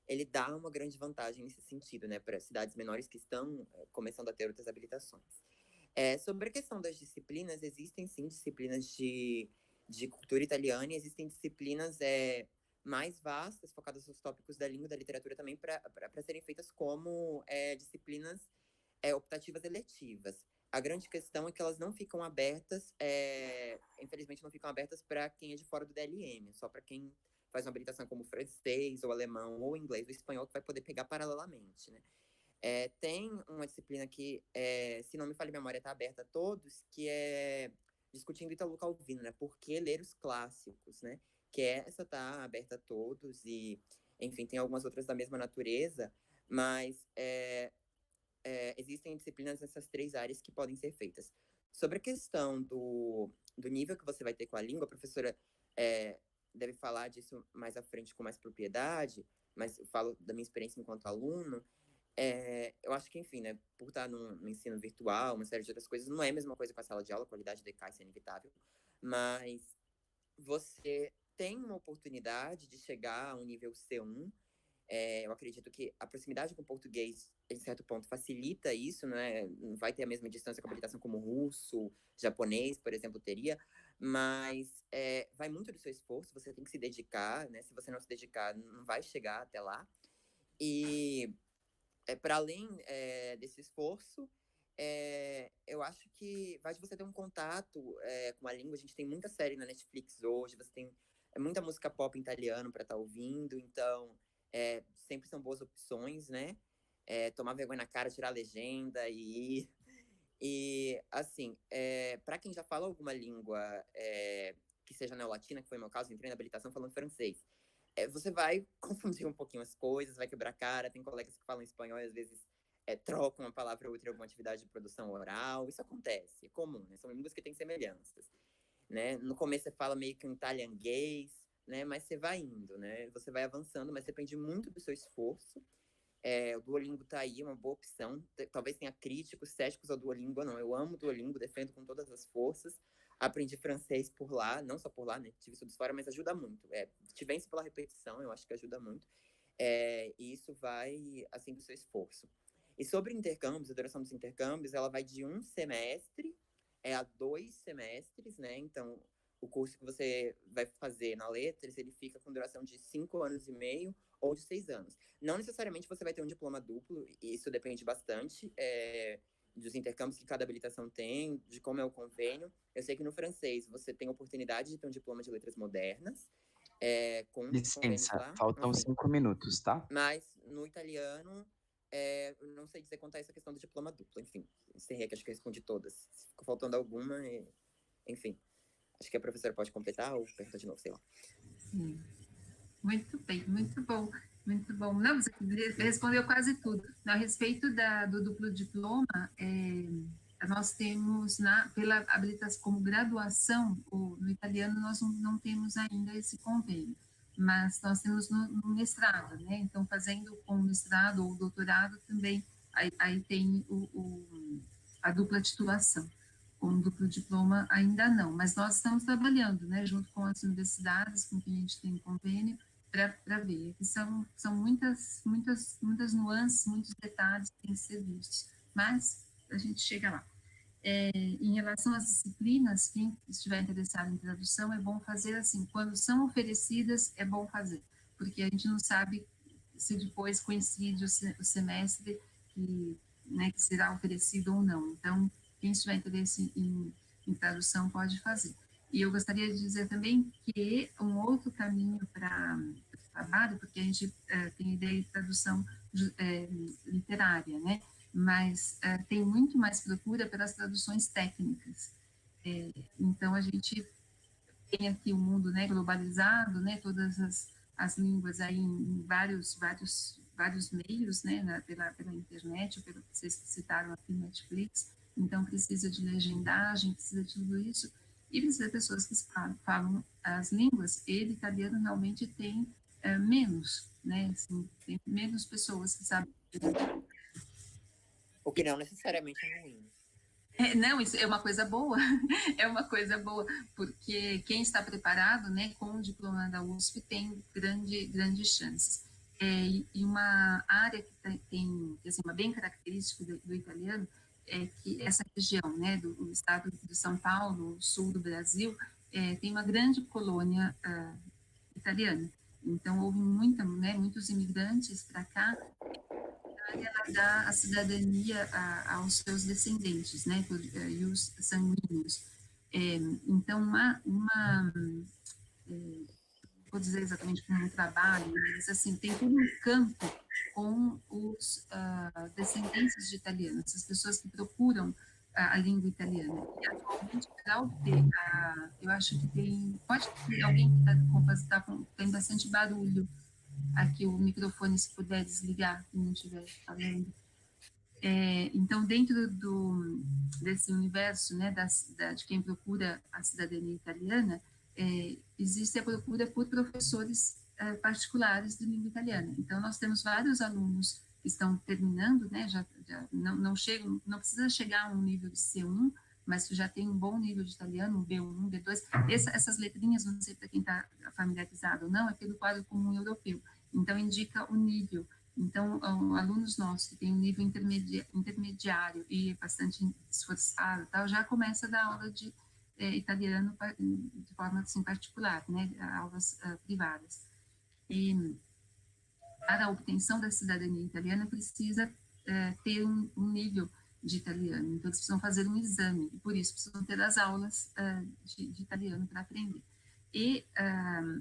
C: ele dá uma grande vantagem nesse sentido, né, para cidades menores que estão começando a ter outras habilitações. Sobre a questão das disciplinas, existem sim disciplinas de cultura italiana, e existem disciplinas mais vastas, focadas nos tópicos da língua e da literatura também, para serem feitas como disciplinas optativas eletivas. A grande questão é que elas não ficam abertas, infelizmente não ficam abertas para quem é de fora do DLM, só para quem faz uma habilitação como francês, ou alemão, ou inglês, ou espanhol, que vai poder pegar paralelamente, né? Tem uma disciplina que, se não me falha a memória, está aberta a todos, que é discutindo Italo Calvino, né? Por que ler os clássicos, né? Que essa está aberta a todos, e, enfim, tem algumas outras da mesma natureza, mas existem disciplinas nessas 3 áreas que podem ser feitas. Sobre a questão do nível que você vai ter com a língua, a professora deve falar disso mais à frente com mais propriedade, mas eu falo da minha experiência enquanto aluno. Eu acho que, enfim, né, por estar no ensino virtual, uma série de outras coisas, não é a mesma coisa com a sala de aula, a qualidade decai, isso é inevitável, mas você tem uma oportunidade de chegar a um nível C1. Eu acredito que a proximidade com o português, em certo ponto, facilita isso, né? Não vai ter a mesma distância com a habilitação como russo, japonês, por exemplo, teria, mas vai muito do seu esforço, você tem que se dedicar, né? Se você não se dedicar, não vai chegar até lá. E para além desse esforço, eu acho que vai de você ter um contato com a língua. A gente tem muita série na Netflix hoje, você tem muita música pop em italiano para estar ouvindo, então sempre são boas opções, né? Tomar vergonha na cara, tirar a legenda e assim, para quem já fala alguma língua que seja neolatina, que foi o meu caso, entrei na habilitação falando francês. Você vai confundir um pouquinho as coisas, vai quebrar a cara. Tem colegas que falam espanhol e às vezes trocam uma palavra ou outra em alguma atividade de produção oral. Isso acontece, é comum, né? São línguas que têm semelhanças, né? No começo você fala meio que um italianguês, né? Mas você vai indo, né? Você vai avançando, mas depende muito do seu esforço. O Duolingo tá aí, uma boa opção. Talvez tenha críticos, céticos ao Duolingo, não. Eu amo o Duolingo, defendo com todas as forças. Aprendi francês por lá, não só por lá, né? Tive estudos fora, mas ajuda muito. Te vence pela repetição, eu acho que ajuda muito. E isso vai, assim, do seu esforço. E sobre intercâmbios, a duração dos intercâmbios, ela vai de 1 semestre a 2 semestres, né? Então, o curso que você vai fazer na Letras, ele fica com duração de 5 anos e meio ou de 6 anos. Não necessariamente você vai ter um diploma duplo, isso depende bastante dos intercâmbios que cada habilitação tem, de como é o convênio. Eu sei que no francês você tem a oportunidade de ter um diploma de letras modernas, com convênios
A: Licença,
C: lá.
A: faltam
C: Enfim.
A: 5 minutos, tá?
C: Mas no italiano, eu não sei dizer quanto a essa questão do diploma duplo. Enfim, encerrei que acho que eu respondi todas. Se ficou faltando alguma, enfim. Acho que a professora pode completar ou pergunta de novo, sei lá.
B: Sim. Muito bem, muito bom, muito bom. Não, você respondeu quase tudo. A respeito do duplo diploma, nós temos, pela habilitação como graduação, no italiano nós não temos ainda esse convênio, mas nós temos no mestrado, né? Então, fazendo com o mestrado ou doutorado também, aí tem a dupla titulação. Com duplo diploma ainda não, mas nós estamos trabalhando, né, junto com as universidades com quem a gente tem convênio, para ver. Que são muitas nuances, muitos detalhes que têm que ser vistos, mas a gente chega lá. Em relação às disciplinas, quem estiver interessado em tradução, é bom fazer assim, quando são oferecidas, é bom fazer, porque a gente não sabe se depois coincide o semestre que será oferecido ou não. Então, quem tiver interesse em tradução pode fazer. E eu gostaria de dizer também que um outro caminho para trabalho, porque a gente tem ideia de tradução literária, né? Mas tem muito mais procura pelas traduções técnicas. Então, a gente tem aqui um mundo, né, globalizado, né, todas as línguas aí em vários meios, né, pela internet, ou pelo que vocês citaram aqui no Netflix. Então, precisa de legendagem, precisa de tudo isso, e precisa de pessoas que falam as línguas. E o italiano realmente tem menos, né, assim, tem menos pessoas que sabem.
C: O que não necessariamente é ruim.
B: Não, isso é uma coisa boa, é uma coisa boa, porque quem está preparado, né, com o diploma da USP tem grandes chances. E uma área que tem assim, uma bem característica do italiano é que essa região, né, do estado de São Paulo, sul do Brasil, tem uma grande colônia italiana. Então, houve muitos imigrantes para cá, ela dá a cidadania aos seus descendentes, né, e os sanguíneos. Então, vou dizer exatamente como um trabalho, mas assim, tem todo um campo com os descendentes de italianos, as pessoas que procuram a língua italiana. E atualmente, para obter, eu acho que pode ter alguém que tem bastante barulho aqui, o microfone, se puder desligar, se não estiver falando. Então, dentro desse universo, né, de quem procura a cidadania italiana, existe a procura por professores particulares de língua italiana. Então, nós temos vários alunos que estão terminando, né, já não chegam, não precisa chegar a um nível de C1, mas que já tem um bom nível de italiano, um B1, B2. Essas letrinhas, não sei para quem está familiarizado ou não, é pelo quadro comum europeu. Então, indica o nível. Então, alunos nossos que têm um nível intermediário e bastante esforçado, tal, já começa a dar aula de italiano de forma assim, particular, né, aulas privadas. E para a obtenção da cidadania italiana precisa ter um nível de italiano, então eles precisam fazer um exame, e por isso precisam ter as aulas de italiano para aprender. E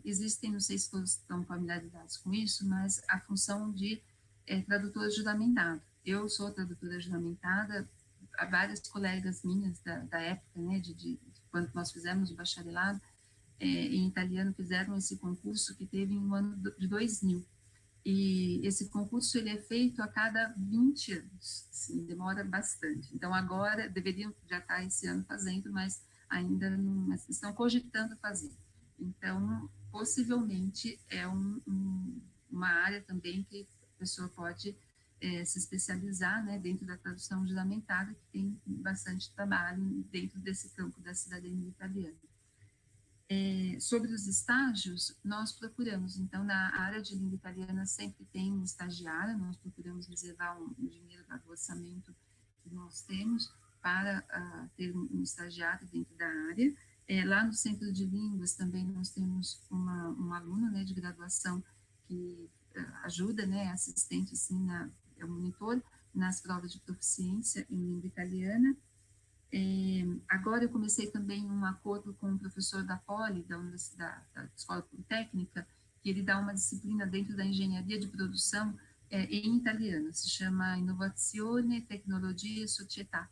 B: existem, não sei se todos estão familiarizados com isso, mas a função de tradutora juramentado. Eu sou tradutora juramentada, há várias colegas minhas da época, né, de quando nós fizemos o bacharelado, em italiano, fizeram esse concurso que teve no ano de 2000. E esse concurso ele é feito a cada 20 anos, assim, demora bastante. Então, agora, deveriam já estar esse ano fazendo, mas ainda não, estão cogitando fazer. Então, possivelmente, é uma área também que a pessoa pode se especializar, né, dentro da tradução juramentada, que tem bastante trabalho dentro desse campo da cidadania italiana. Sobre os estágios, nós procuramos, então, na área de língua italiana sempre tem um estagiário, nós procuramos reservar um dinheiro do orçamento que nós temos para ter um estagiário dentro da área. Lá no Centro de Línguas também nós temos uma aluna, né, de graduação que ajuda, né, assistente, assim, é um monitor nas provas de proficiência em língua italiana. Agora eu comecei também um acordo com o professor da Poli, da Escola Politécnica, que ele dá uma disciplina dentro da engenharia de produção em italiano, se chama Innovazione, Tecnologia e Società.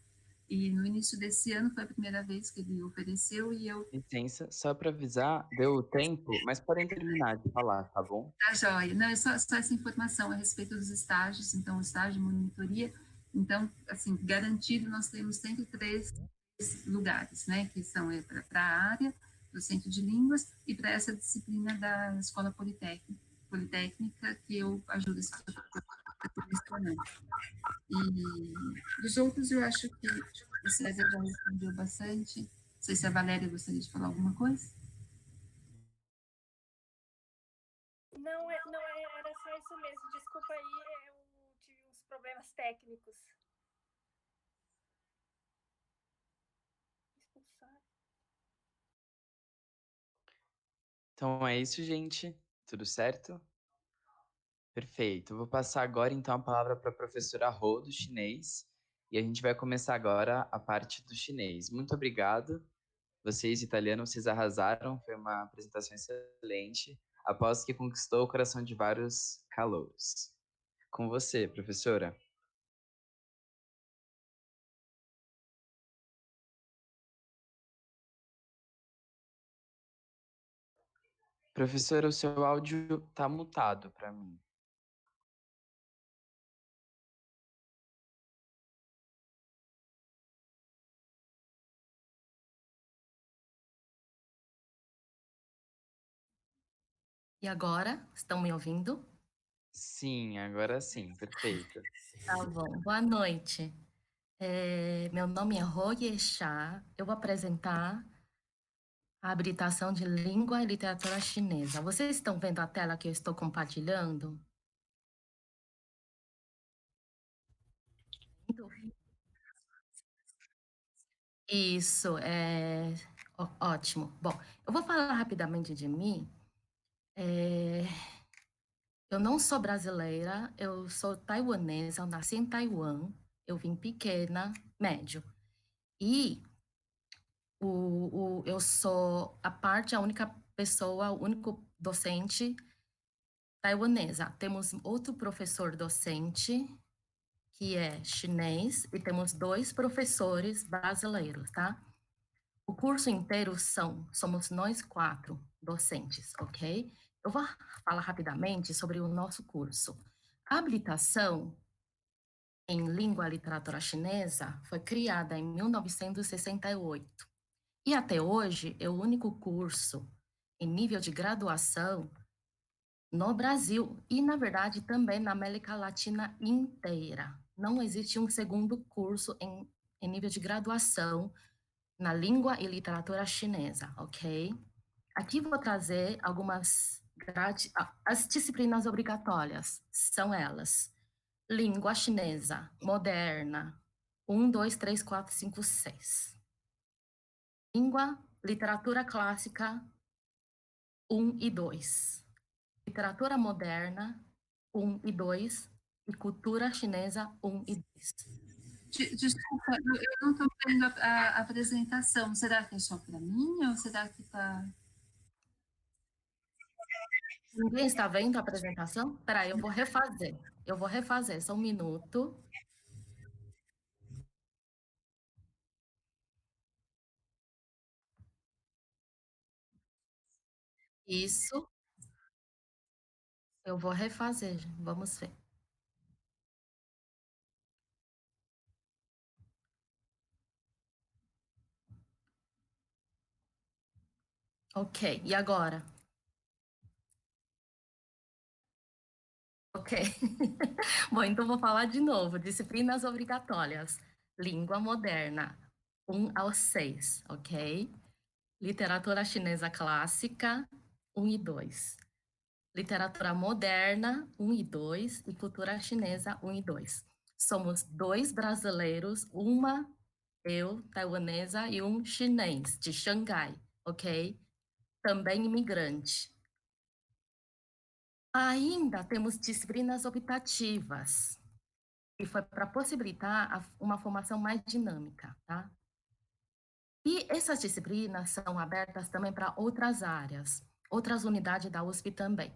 B: E no início desse ano foi a primeira vez que ele ofereceu e eu...
A: Licença, só para avisar, deu tempo, mas podem terminar de falar, tá bom?
B: Tá joia. Não, é só essa informação a respeito dos estágios, então, o estágio de monitoria. Então, assim, garantido, nós temos 103 lugares, né, que são para a área do Centro de Línguas e para essa disciplina da Escola Politécnica que eu ajudo esse professor. E dos outros, eu acho que o César já respondeu bastante. Não sei se a Valéria gostaria de falar alguma coisa.
D: Não, era só isso mesmo. Desculpa aí, eu tive uns problemas técnicos. Expulsar.
A: Então é isso, gente. Tudo certo? Perfeito. Eu vou passar agora então a palavra para a professora Rô do chinês e a gente vai começar agora a parte do chinês. Muito obrigado. Vocês, italianos, vocês arrasaram. Foi uma apresentação excelente. Aposto que conquistou o coração de vários calouros. Com você, professora. Professora, o seu áudio tá mutado para mim.
E: E agora, estão me ouvindo?
A: Sim, agora sim, perfeito.
E: Tá bom. Boa noite. Meu nome é Roye Xia. Eu vou apresentar a habilitação de língua e literatura chinesa. Vocês estão vendo a tela que eu estou compartilhando? Isso, ótimo. Bom, eu vou falar rapidamente de mim. Eu não sou brasileira, eu sou taiwanesa, eu nasci em Taiwan, eu vim pequena, médio. E eu sou a única pessoa, o único docente taiwanesa. Temos outro professor docente, que é chinês, e temos 2 professores brasileiros, tá? O curso inteiro somos nós 4 docentes, ok? Eu vou falar rapidamente sobre o nosso curso. A habilitação em língua e literatura chinesa foi criada em 1968. E até hoje é o único curso em nível de graduação no Brasil e, na verdade, também na América Latina inteira. Não existe um segundo curso em nível de graduação na língua e literatura chinesa, ok? Aqui vou trazer as disciplinas obrigatórias, são elas: língua chinesa moderna, 1, 2, 3, 4, 5, 6. Língua, literatura clássica, 1 e 2. Literatura moderna, 1 e 2. E cultura chinesa, 1 e 2.
B: Desculpa, eu não estou vendo a apresentação. Será que é só para mim ou será que está...
E: Ninguém está vendo a apresentação? Peraí, eu vou refazer. Só um minuto. Isso. Eu vou refazer. Vamos ver. Ok, e agora? Ok. Bom, então vou falar de novo. Disciplinas obrigatórias. Língua moderna, 1 ao 6, ok? Literatura chinesa clássica, 1 e 2. Literatura moderna, 1 e 2. E cultura chinesa, 1 e 2. Somos 2 brasileiros, uma eu, taiwanesa, e um chinês, de Xangai, ok? Também imigrante. Ainda temos disciplinas optativas, que foi para possibilitar uma formação mais dinâmica, tá? E essas disciplinas são abertas também para outras áreas, outras unidades da USP também.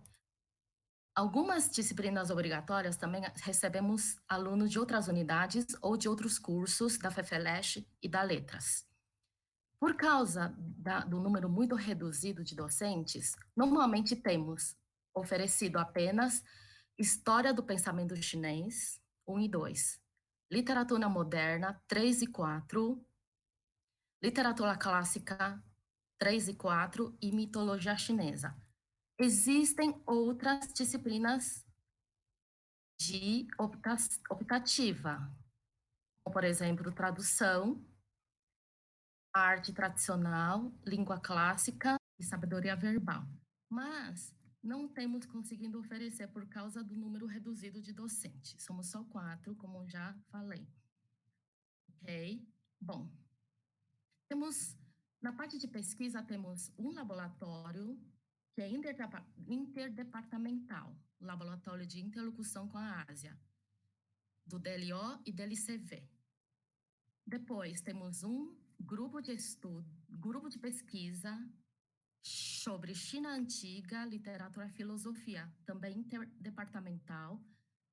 E: Algumas disciplinas obrigatórias também recebemos alunos de outras unidades ou de outros cursos da FEFELESH e da Letras. Por causa do número muito reduzido de docentes, normalmente temos oferecido apenas História do Pensamento Chinês, 1 e 2, Literatura Moderna, 3 e 4, Literatura Clássica, 3 e 4 e Mitologia Chinesa. Existem outras disciplinas de optativa, como, por exemplo, tradução, arte tradicional, língua clássica e sabedoria verbal. Mas não temos conseguido oferecer por causa do número reduzido de docentes. Somos só 4, como já falei. Ok? Bom, na parte de pesquisa, temos um laboratório que é interdepartamental, Laboratório de Interlocução com a Ásia, do DLO e DLCV. Depois, temos um grupo de pesquisa sobre China Antiga, Literatura e Filosofia, também interdepartamental,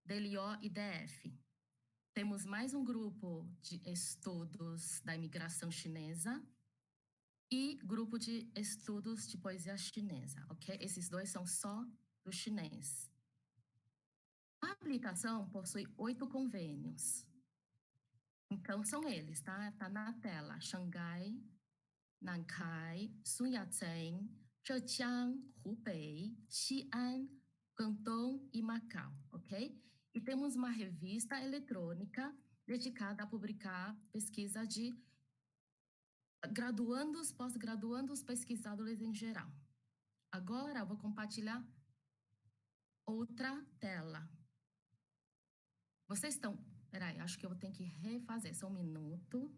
E: DLO e DF. Temos mais um grupo de estudos da imigração chinesa e grupo de estudos de poesia chinesa, ok? Esses 2 são só do chinês. A habilitação possui 8 convênios. Então, são eles, tá? Tá na tela. Xangai, Nankai, Sun Yat-sen, Zhejiang, Hubei, Xi'an, Cantão e Macau, ok? E temos uma revista eletrônica dedicada a publicar pesquisa de graduandos, pós-graduandos, pesquisadores em geral. Agora, eu vou compartilhar outra tela. Vocês estão... Peraí, acho que eu tenho que refazer. Só um minuto.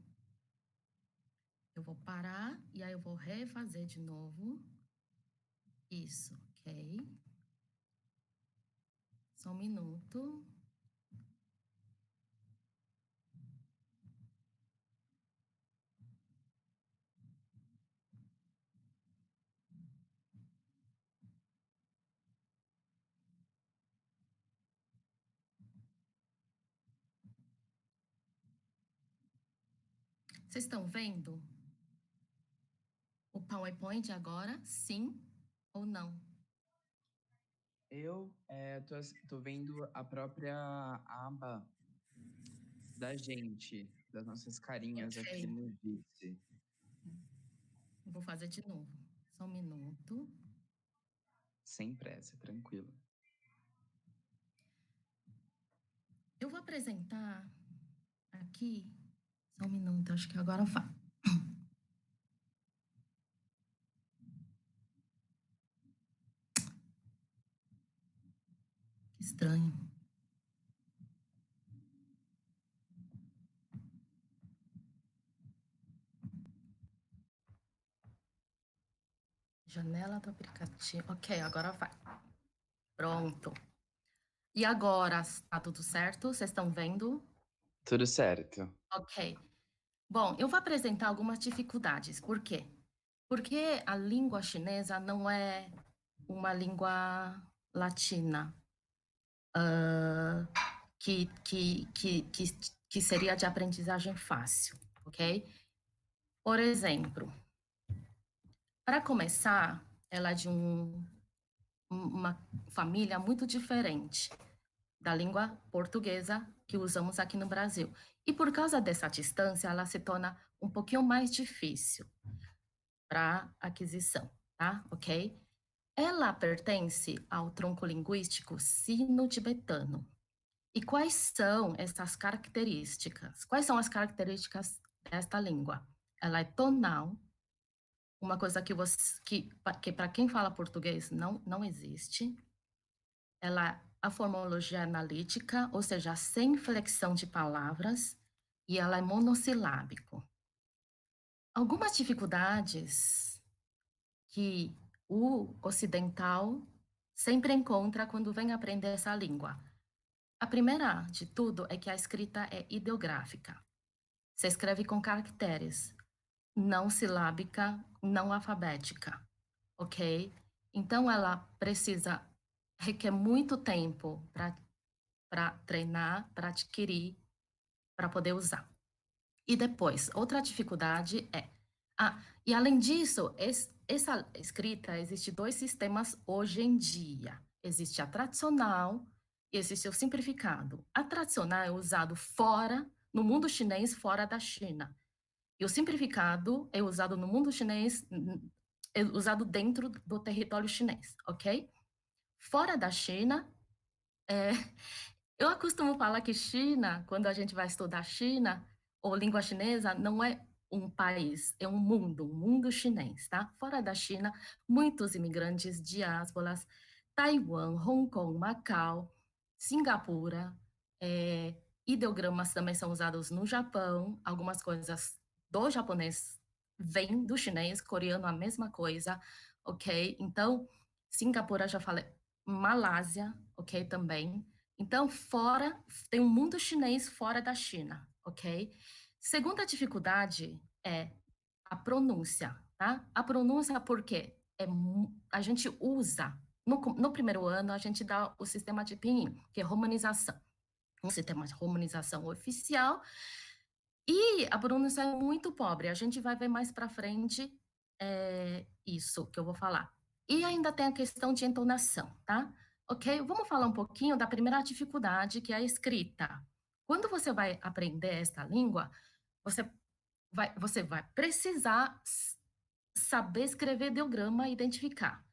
E: Eu vou parar e aí eu vou refazer de novo. Isso, Ok. Só um minuto. Vocês estão vendo o PowerPoint agora? Sim ou não?
A: Eu tô vendo a própria aba da gente, das nossas carinhas aqui
E: Ok.
A: no Vice.
E: Eu vou fazer de novo. Só um minuto.
A: Sem pressa, tranquilo.
E: Eu vou apresentar aqui. Só um minuto, acho que agora vai. Que estranho. Janela do aplicativo. Ok, agora vai. Pronto. E agora, tá tudo certo? Vocês estão vendo?
A: Tudo certo.
E: Ok. Bom, eu vou apresentar algumas dificuldades. Por quê? Porque a língua chinesa não é uma língua latina, que seria de aprendizagem fácil, ok? Por exemplo, para começar, ela é de uma família muito diferente da língua portuguesa que usamos aqui no Brasil. E por causa dessa distância, ela se torna um pouquinho mais difícil para aquisição, tá? Ok? Ela pertence ao tronco linguístico sino-tibetano. E quais são essas características? Quais são as características desta língua? Ela é tonal, uma coisa que para quem fala português não existe. A fonologia é analítica, ou seja, sem flexão de palavras, e ela é monossilábico. Algumas dificuldades que o ocidental sempre encontra quando vem aprender essa língua. A primeira de tudo é que a escrita é ideográfica. Se escreve com caracteres, não silábica, não alfabética, ok? Então, ela requer muito tempo para treinar, para adquirir, para poder usar. E depois, outra dificuldade é... e além disso, essa escrita, existe 2 sistemas hoje em dia. Existe a tradicional e existe o simplificado. A tradicional é usado no mundo chinês, fora da China. E o simplificado é usado no mundo chinês, é usado dentro do território chinês, ok? Fora da China, eu costumo falar que China, quando a gente vai estudar China, ou língua chinesa, não é um país, é um mundo chinês, tá? Fora da China, muitos imigrantes, diásporas, Taiwan, Hong Kong, Macau, Singapura, ideogramas também são usados no Japão, algumas coisas do japonês vêm do chinês, coreano a mesma coisa, ok? Então, Singapura já falei, Malásia, ok, também. Então, tem um mundo chinês fora da China, ok? Segunda dificuldade é a pronúncia, tá? A pronúncia porque a gente usa, no primeiro ano, a gente dá o sistema de pinyin, que é romanização. Um sistema de romanização oficial, e a pronúncia é muito pobre. A gente vai ver mais para frente isso que eu vou falar. E ainda tem a questão de entonação, tá? Ok? Vamos falar um pouquinho da primeira dificuldade, que é a escrita. Quando você vai aprender esta língua, você vai precisar saber escrever ideograma e identificar.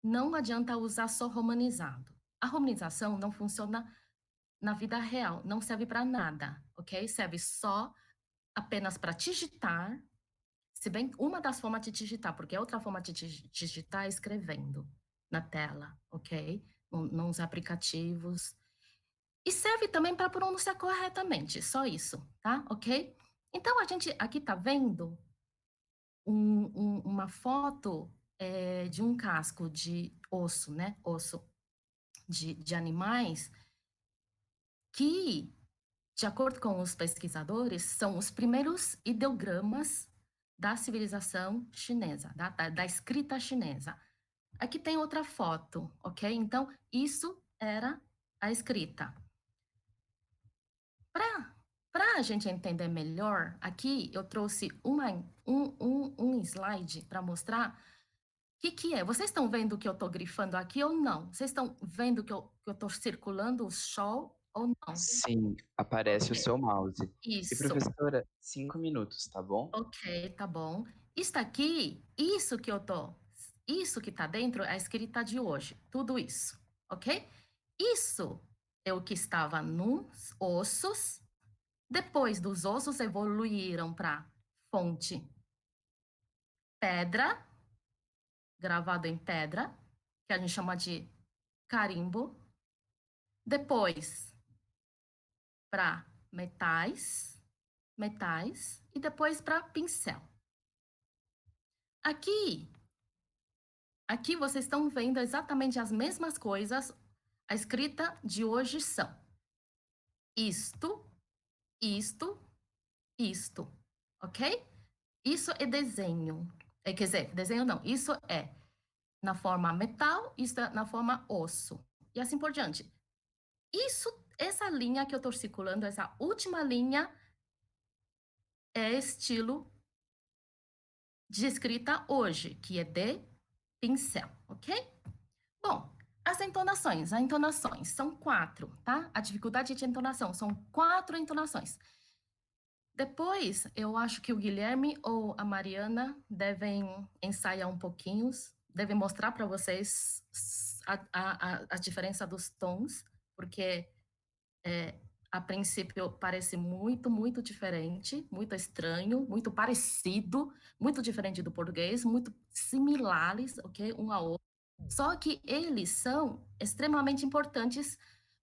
E: Não adianta usar só romanizado. A romanização não funciona na vida real, não serve para nada, ok? Serve só apenas para digitar, se bem uma das formas de digitar, porque a outra forma de digitar é escrevendo na tela, ok? Nos aplicativos. E serve também para pronunciar corretamente, só isso, tá? Ok? Então, a gente aqui tá vendo uma foto de um casco de osso, né? Osso de animais, que, de acordo com os pesquisadores, são os primeiros ideogramas da civilização chinesa, da escrita chinesa. Aqui tem outra foto, ok? Então, isso era a escrita. Para a gente entender melhor, aqui eu trouxe um slide para mostrar o que é. Vocês estão vendo que eu estou grifando aqui ou não? Vocês estão vendo que eu estou circulando o show ou não?
A: Sim, aparece o seu mouse. E
E: Isso.
A: professora, 5 minutos, tá bom?
E: Ok, tá bom. Isso aqui, isso que tá dentro é a escrita de hoje. Tudo isso, ok? Isso é o que estava nos ossos. Depois dos ossos evoluíram para fonte pedra, gravado em pedra, que a gente chama de carimbo. Depois para metais, e depois para pincel. Aqui vocês estão vendo exatamente as mesmas coisas. A escrita de hoje são isto, isto, isto, ok? Isso é desenho. Quer dizer, desenho não, isso é na forma metal, isso é na forma osso. E assim por diante. Essa linha que eu estou circulando, essa última linha, é estilo de escrita hoje, que é de pincel, ok? Bom, as entonações são 4, tá? A dificuldade de entonação são 4 entonações. Depois, eu acho que o Guilherme ou a Mariana devem ensaiar um pouquinho, devem mostrar para vocês a diferença dos tons, porque a princípio parece muito, muito diferente, muito estranho, muito parecido, muito diferente do português, muito similares, ok? Um ao outro. Só que eles são extremamente importantes.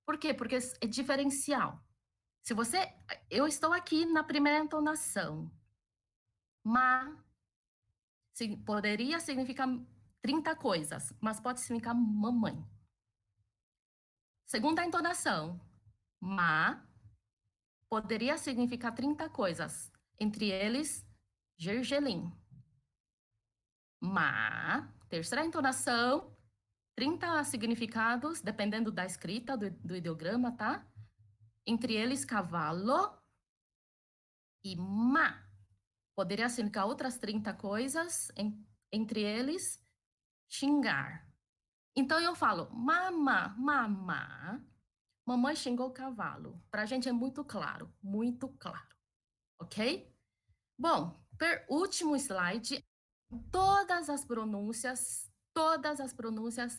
E: Por quê? Porque é diferencial. Eu estou aqui na primeira entonação. Poderia significar 30 coisas, mas pode significar mamãe. Segunda entonação. Poderia significar 30 coisas, entre eles, gergelim. Terceira entonação, 30 significados, dependendo da escrita, do ideograma, tá? Entre eles, cavalo e Poderia significar outras 30 coisas, entre eles, xingar. Então, eu falo, mamãe xingou o cavalo. Para a gente é muito claro, ok? Bom, último slide, todas as pronúncias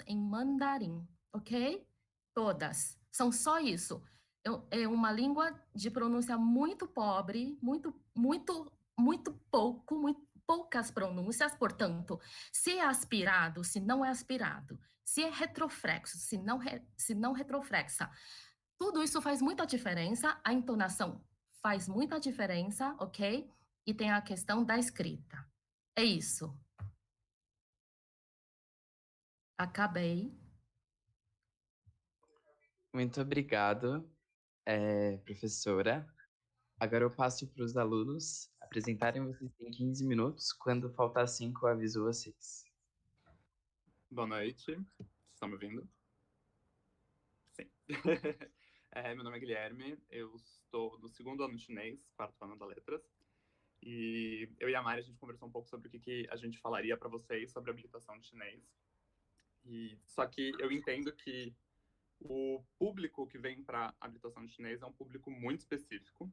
E: em mandarim, ok? Todas. São só isso. É uma língua de pronúncia muito pobre, poucas pronúncias, portanto, se é aspirado, se não é aspirado, se é retroflexo, se não retroflexa. Tudo isso faz muita diferença, a entonação faz muita diferença, ok? E tem a questão da escrita. É isso. Acabei.
A: Muito obrigado, professora. Agora eu passo para os alunos apresentarem. Vocês têm 15 minutos. Quando faltar 5, eu aviso vocês.
F: Boa noite. Estão me ouvindo? Sim. Meu nome é Guilherme. Eu estou no 2º ano de chinês, 4º ano da letras. E eu e a Mari, a gente conversou um pouco sobre o que a gente falaria para vocês sobre a habilitação de chinês. Só que eu entendo que o público que vem para a habilitação de chinês é um público muito específico.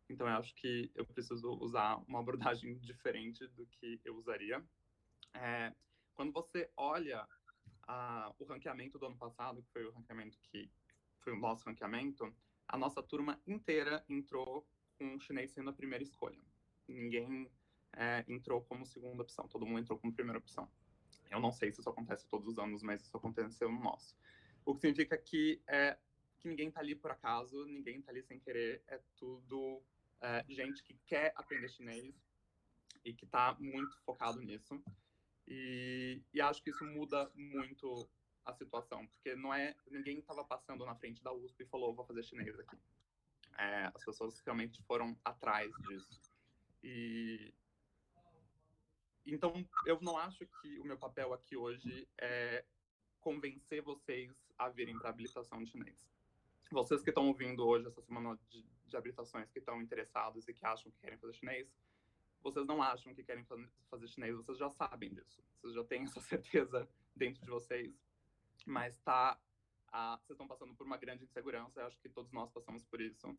F: Então, eu acho que eu preciso usar uma abordagem diferente do que eu usaria. Quando você olha o ranqueamento do ano passado, que foi o ranqueamento que foi o nosso ranqueamento, a nossa turma inteira entrou com o chinês sendo a primeira escolha. Ninguém entrou como segunda opção, todo mundo entrou como primeira opção. Eu não sei se isso acontece todos os anos, mas isso aconteceu no nosso. O que significa que ninguém está ali por acaso, ninguém está ali sem querer, é tudo gente que quer aprender chinês e que está muito focado nisso. E acho que isso muda muito a situação, porque ninguém estava passando na frente da USP e falou, vou fazer chinês aqui. As pessoas realmente foram atrás disso. Então, eu não acho que o meu papel aqui hoje é convencer vocês a virem para a habilitação de chinês. Vocês que estão ouvindo hoje essa semana de habilitações, que estão interessados e que acham que querem fazer chinês, vocês não acham que querem fazer chinês, vocês já sabem disso. Vocês já têm essa certeza dentro de vocês. Mas vocês estão passando por uma grande insegurança, eu acho que todos nós passamos por isso,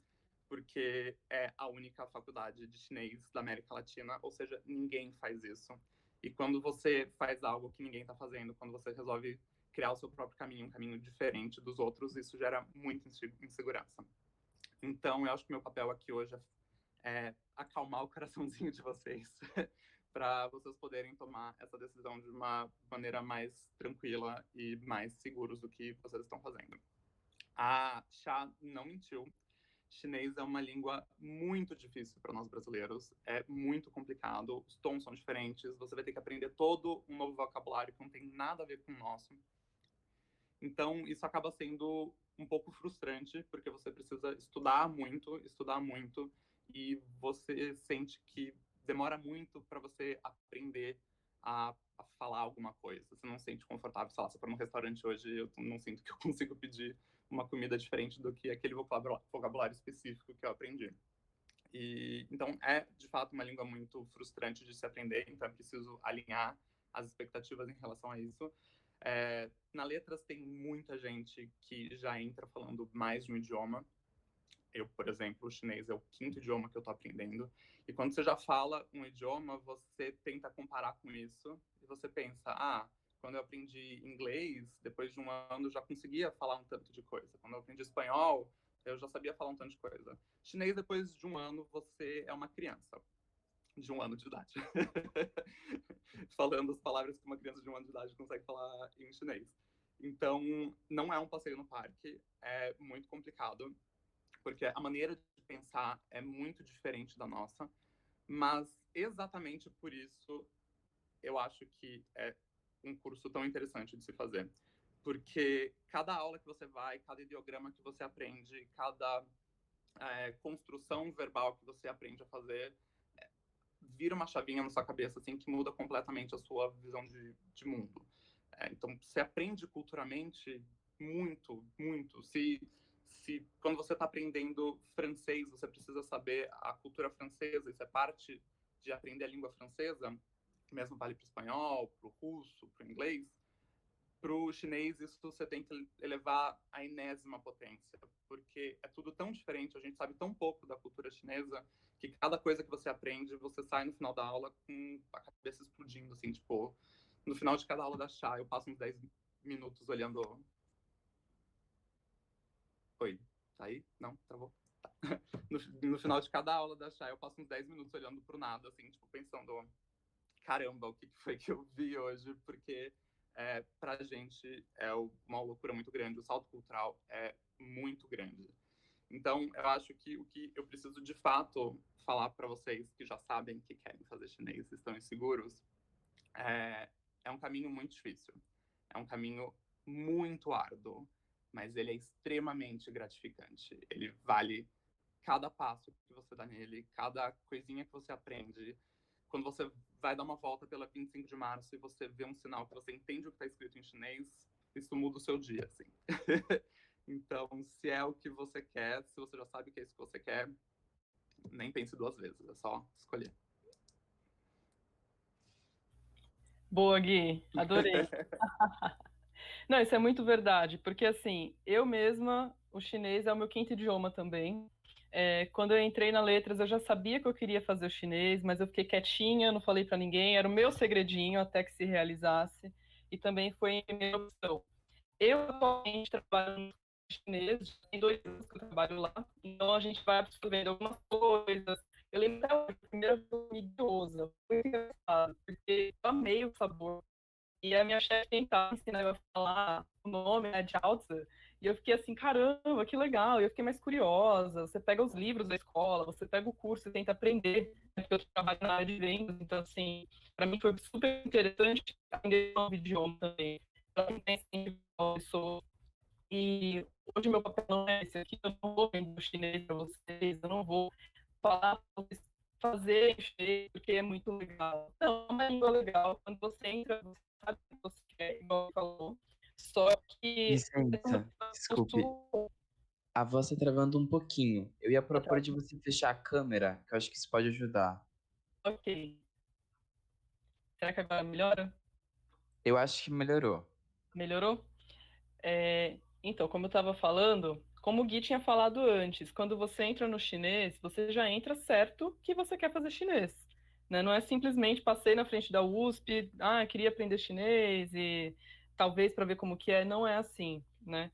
F: porque é a única faculdade de chinês da América Latina, ou seja, ninguém faz isso. E quando você faz algo que ninguém está fazendo, quando você resolve criar o seu próprio caminho, um caminho diferente dos outros, isso gera muita insegurança. Então, eu acho que meu papel aqui hoje é acalmar o coraçãozinho de vocês, para vocês poderem tomar essa decisão de uma maneira mais tranquila e mais seguros do que vocês estão fazendo. A Xia não mentiu. Chinês é uma língua muito difícil para nós brasileiros, é muito complicado, os tons são diferentes, você vai ter que aprender todo um novo vocabulário que não tem nada a ver com o nosso. Então, isso acaba sendo um pouco frustrante, porque você precisa estudar muito, e você sente que demora muito para você aprender a falar alguma coisa. Você não se sente confortável, sei lá, se eu for num restaurante hoje, eu não sinto que eu consigo pedir uma comida diferente do que aquele vocabulário específico que eu aprendi. Então, é, de fato, uma língua muito frustrante de se aprender, então é preciso alinhar as expectativas em relação a isso. Na Letras tem muita gente que já entra falando mais de um idioma. Eu, por exemplo, o chinês é o 5º idioma que eu estou aprendendo. E quando você já fala um idioma, você tenta comparar com isso. E você pensa, quando eu aprendi inglês, depois de um ano, eu já conseguia falar um tanto de coisa. Quando eu aprendi espanhol, eu já sabia falar um tanto de coisa. Chinês, depois de um ano, você é uma criança de 1 ano de idade. Falando as palavras que uma criança de 1 ano de idade consegue falar em chinês. Então, não é um passeio no parque, é muito complicado, porque a maneira de pensar é muito diferente da nossa, mas exatamente por isso eu acho que é um curso tão interessante de se fazer. Porque cada aula que você vai, cada ideograma que você aprende, cada construção verbal que você aprende a fazer, vira uma chavinha na sua cabeça, assim, que muda completamente a sua visão de mundo. Então, você aprende culturalmente muito, muito. Se quando você está aprendendo francês, você precisa saber a cultura francesa, isso é parte de aprender a língua francesa, mesmo vale para o espanhol, para o russo, para o inglês. Para o chinês, isso você tem que elevar à enésima potência, porque é tudo tão diferente, a gente sabe tão pouco da cultura chinesa, que cada coisa que você aprende, você sai no final da aula com a cabeça explodindo, assim, tipo, no final de cada aula da Xia, eu passo uns 10 minutos olhando... Oi, tá aí? Não, travou? Tá. No final de cada aula da Xia, eu passo uns 10 minutos olhando pro nada, assim, tipo, pensando, caramba, o que foi que eu vi hoje? Porque pra gente é uma loucura muito grande, o salto cultural é muito grande. Então, eu acho que o que eu preciso de fato falar para vocês que já sabem que querem fazer chinês e estão inseguros, é um caminho muito difícil. É um caminho muito árduo, mas ele é extremamente gratificante. Ele vale cada passo que você dá nele, cada coisinha que você aprende. Quando você vai dar uma volta pela 25 de março e você vê um sinal que você entende o que está escrito em chinês, isso muda o seu dia, assim. Então, se é o que você quer, se você já sabe que é isso que você quer, nem pense 2 vezes, é só escolher.
G: Boa, Gui, adorei. Não, isso é muito verdade, porque assim, eu mesma, o chinês é o meu 5º idioma também. Quando eu entrei na Letras, eu já sabia que eu queria fazer o chinês, mas eu fiquei quietinha, não falei para ninguém, era o meu segredinho até que se realizasse, e também foi a minha opção. Eu atualmente trabalho no chinês, tem 2 anos que eu trabalho lá, então a gente vai absorvendo algumas coisas. Eu lembro até hoje, a primeira vez que eu comi gyoza, foi engraçado, porque eu amei o sabor. E a minha chefe tentava ensinar eu a falar o nome, né, Jiaozi, E eu fiquei assim, caramba, que legal. E eu fiquei mais curiosa. Você pega os livros da escola, você pega o curso e tenta aprender, né, porque eu trabalho na área de vendas. Então, assim, para mim foi super interessante aprender um novo idioma também. Para quem pensa em pessoa. E hoje meu papel não é esse aqui, eu não vou vender o chinês para vocês, eu não vou falar para vocês fazer chinês porque é muito legal. Não, é uma língua legal. Quando você entra, você sabe o que você quer, igual você falou. Só que
A: Licença, desculpe. A voz tá travando um pouquinho. Eu ia propor de você fechar a câmera, que eu acho que isso pode ajudar.
G: Ok. Será que agora melhora?
A: Eu acho que melhorou.
G: Melhorou? Então, como eu estava falando, como o Gui tinha falado antes, quando você entra no chinês, você já entra certo que você quer fazer chinês. Né? Não é simplesmente passei na frente da USP, queria aprender chinês e talvez para ver como que é, não é assim, né?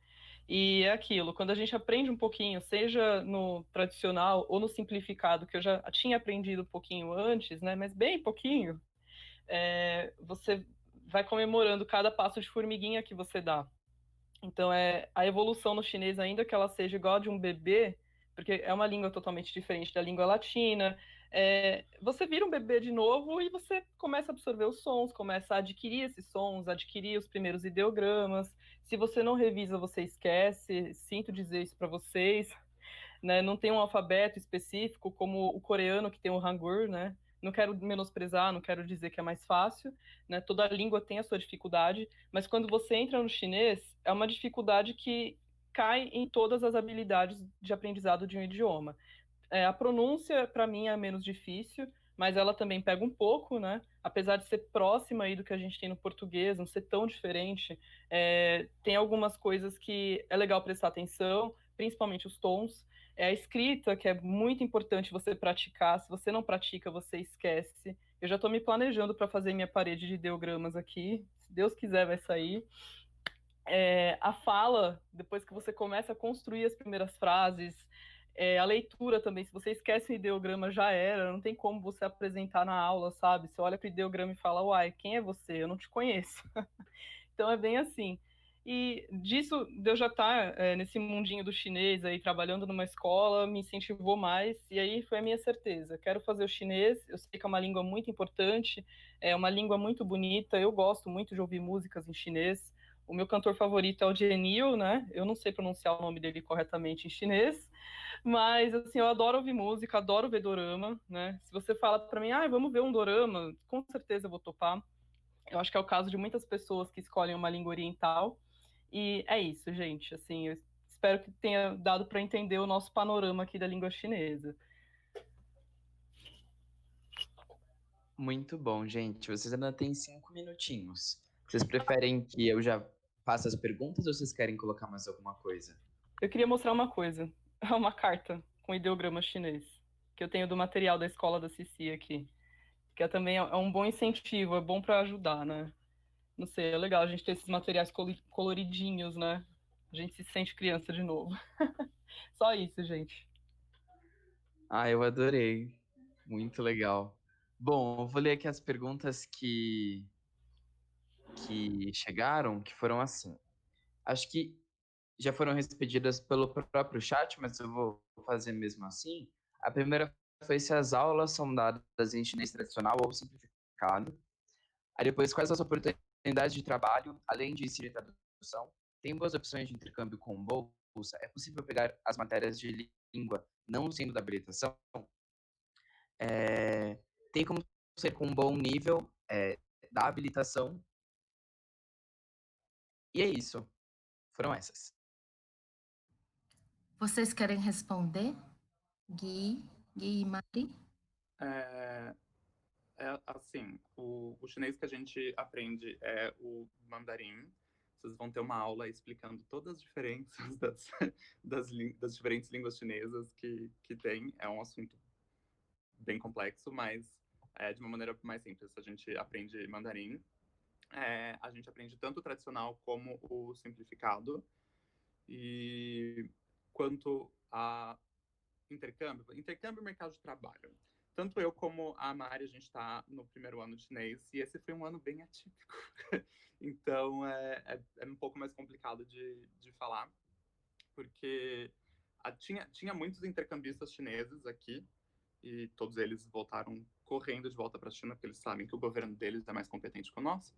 G: E é aquilo, quando a gente aprende um pouquinho, seja no tradicional ou no simplificado, que eu já tinha aprendido um pouquinho antes, né? Mas bem pouquinho, você vai comemorando cada passo de formiguinha que você dá. Então, a evolução no chinês, ainda que ela seja igual a de um bebê, porque é uma língua totalmente diferente da língua latina, você vira um bebê de novo e você começa a absorver os sons, começa a adquirir esses sons, adquirir os primeiros ideogramas. Se você não revisa, você esquece. Sinto dizer isso para vocês, né? Não tem um alfabeto específico como o coreano, que tem o Hangul, né? Não quero menosprezar, não quero dizer que é mais fácil, né? Toda língua tem a sua dificuldade, mas quando você entra no chinês, é uma dificuldade que cai em todas as habilidades de aprendizado de um idioma. A pronúncia, para mim, é menos difícil, mas ela também pega um pouco, né? Apesar de ser próxima aí do que a gente tem no português, não ser tão diferente, tem algumas coisas que é legal prestar atenção, principalmente os tons. A escrita, que é muito importante você praticar. Se você não pratica, você esquece. Eu já estou me planejando para fazer minha parede de ideogramas aqui. Se Deus quiser, vai sair. A fala, depois que você começa a construir as primeiras frases, a leitura também, se você esquece o ideograma, já era, não tem como você apresentar na aula, sabe? Você olha para o ideograma e fala, uai, quem é você? Eu não te conheço. Então é bem assim. E disso, de eu já estar nesse mundinho do chinês aí, trabalhando numa escola, me incentivou mais, e aí foi a minha certeza. Quero fazer o chinês, eu sei que é uma língua muito importante, é uma língua muito bonita, eu gosto muito de ouvir músicas em chinês. O meu cantor favorito é o Jenil, né? Eu não sei pronunciar o nome dele corretamente em chinês, mas assim, eu adoro ouvir música, adoro ver dorama, né? Se você fala para mim, vamos ver um dorama, com certeza eu vou topar. Eu acho que é o caso de muitas pessoas que escolhem uma língua oriental. E é isso, gente. Assim, eu espero que tenha dado para entender o nosso panorama aqui da língua chinesa.
A: Muito bom, gente. Vocês ainda têm 5 minutinhos. Vocês preferem que eu já faça as perguntas ou vocês querem colocar mais alguma coisa?
G: Eu queria mostrar uma coisa. É uma carta com ideograma chinês, que eu tenho do material da escola da Cici aqui. Que também é um bom incentivo, é bom para ajudar, né? Não sei, é legal a gente ter esses materiais coloridinhos, né? A gente se sente criança de novo. Só isso, gente.
A: Eu adorei. Muito legal. Bom, eu vou ler aqui as perguntas que chegaram, que foram assim. Acho que já foram respondidas pelo próprio chat, mas eu vou fazer mesmo assim. A primeira foi se as aulas são dadas em chinês tradicional ou simplificado. Aí depois, quais as oportunidades de trabalho, além de ensino e tradução? Tem boas opções de intercâmbio com bolsa? É possível pegar as matérias de língua não sendo da habilitação? Tem como ser com um bom nível da habilitação? E é isso. Foram essas.
E: Vocês querem responder? Gui e Mari?
F: Assim, o chinês que a gente aprende é o mandarim. Vocês vão ter uma aula explicando todas as diferenças das diferentes línguas chinesas que tem. É um assunto bem complexo, mas de uma maneira mais simples. A gente aprende mandarim. A gente aprende tanto o tradicional como o simplificado. E quanto a intercâmbio e mercado de trabalho. Tanto eu como a Mari, a gente está no primeiro ano de chinês, e esse foi um ano bem atípico. Então, é um pouco mais complicado de falar. porque tinha muitos intercambistas chineses aqui, e todos eles voltaram correndo de volta para a China, porque eles sabem que o governo deles é mais competente que o nosso.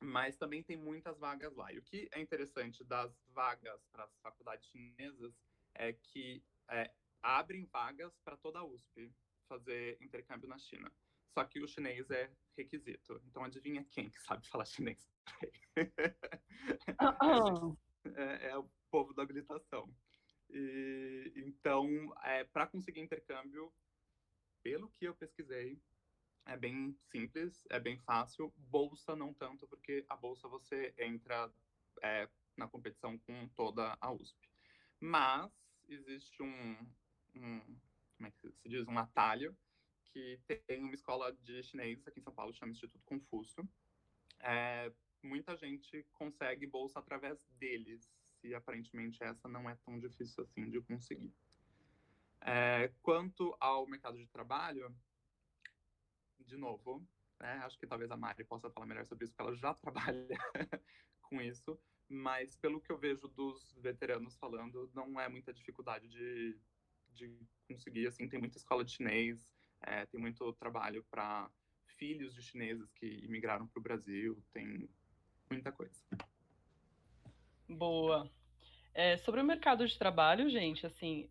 F: Mas também tem muitas vagas lá. E o que é interessante das vagas para as faculdades chinesas é que abrem vagas para toda a USP fazer intercâmbio na China. Só que o chinês é requisito. Então, adivinha quem que sabe falar chinês? É o povo da habilitação. Então, para conseguir intercâmbio, pelo que eu pesquisei, é bem simples, é bem fácil. Bolsa não tanto, porque a bolsa você entra na competição com toda a USP. Mas existe como é que se diz? Um atalho, que tem uma escola de chinês aqui em São Paulo, chama Instituto Confúcio. Muita gente consegue bolsa através deles, e aparentemente essa não é tão difícil assim de conseguir. Quanto ao mercado de trabalho, de novo, acho que talvez a Mari possa falar melhor sobre isso, porque ela já trabalha com isso, mas pelo que eu vejo dos veteranos falando, não é muita dificuldade de conseguir, assim, tem muita escola de chinês, tem muito trabalho para filhos de chineses que imigraram para o Brasil, tem muita coisa.
G: Boa. Sobre o mercado de trabalho, gente, assim,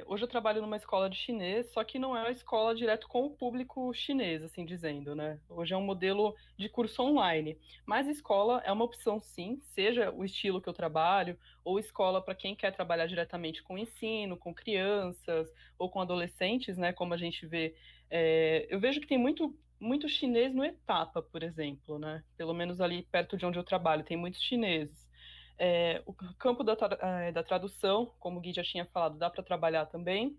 G: hoje eu trabalho numa escola de chinês, só que não é uma escola direto com o público chinês, assim dizendo, né? Hoje é um modelo de curso online, mas a escola é uma opção, sim, seja o estilo que eu trabalho, ou escola para quem quer trabalhar diretamente com ensino, com crianças, ou com adolescentes, né, como a gente vê. Eu vejo que tem muito chinês no Etapa, por exemplo, né? Pelo menos ali perto de onde eu trabalho, tem muitos chineses. O campo da tradução, como o Gui já tinha falado, dá para trabalhar também.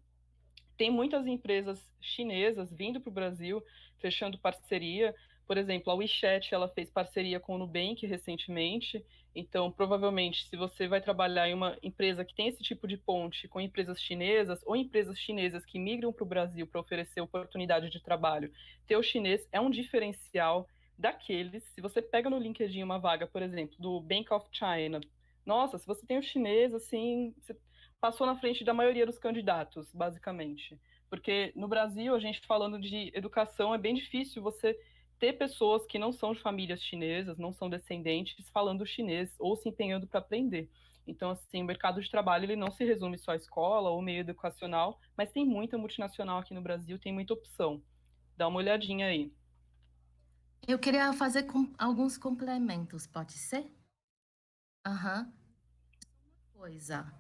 G: Tem muitas empresas chinesas vindo para o Brasil, fechando parceria. Por exemplo, a WeChat, ela fez parceria com o Nubank recentemente. Então, provavelmente, se você vai trabalhar em uma empresa que tem esse tipo de ponte com empresas chinesas ou empresas chinesas que migram para o Brasil para oferecer oportunidade de trabalho, ter o chinês é um diferencial daqueles. Se você pega no LinkedIn uma vaga, por exemplo, do Bank of China, nossa, se você tem o chinês, assim, você passou na frente da maioria dos candidatos, basicamente. Porque no Brasil, a gente falando de educação, é bem difícil você ter pessoas que não são de famílias chinesas, não são descendentes, falando chinês ou se empenhando para aprender. Então, assim, o mercado de trabalho ele não se resume só à escola ou meio educacional, mas tem muita multinacional aqui no Brasil, tem muita opção. Dá uma olhadinha aí.
E: Eu queria fazer alguns complementos, pode ser? Coisa.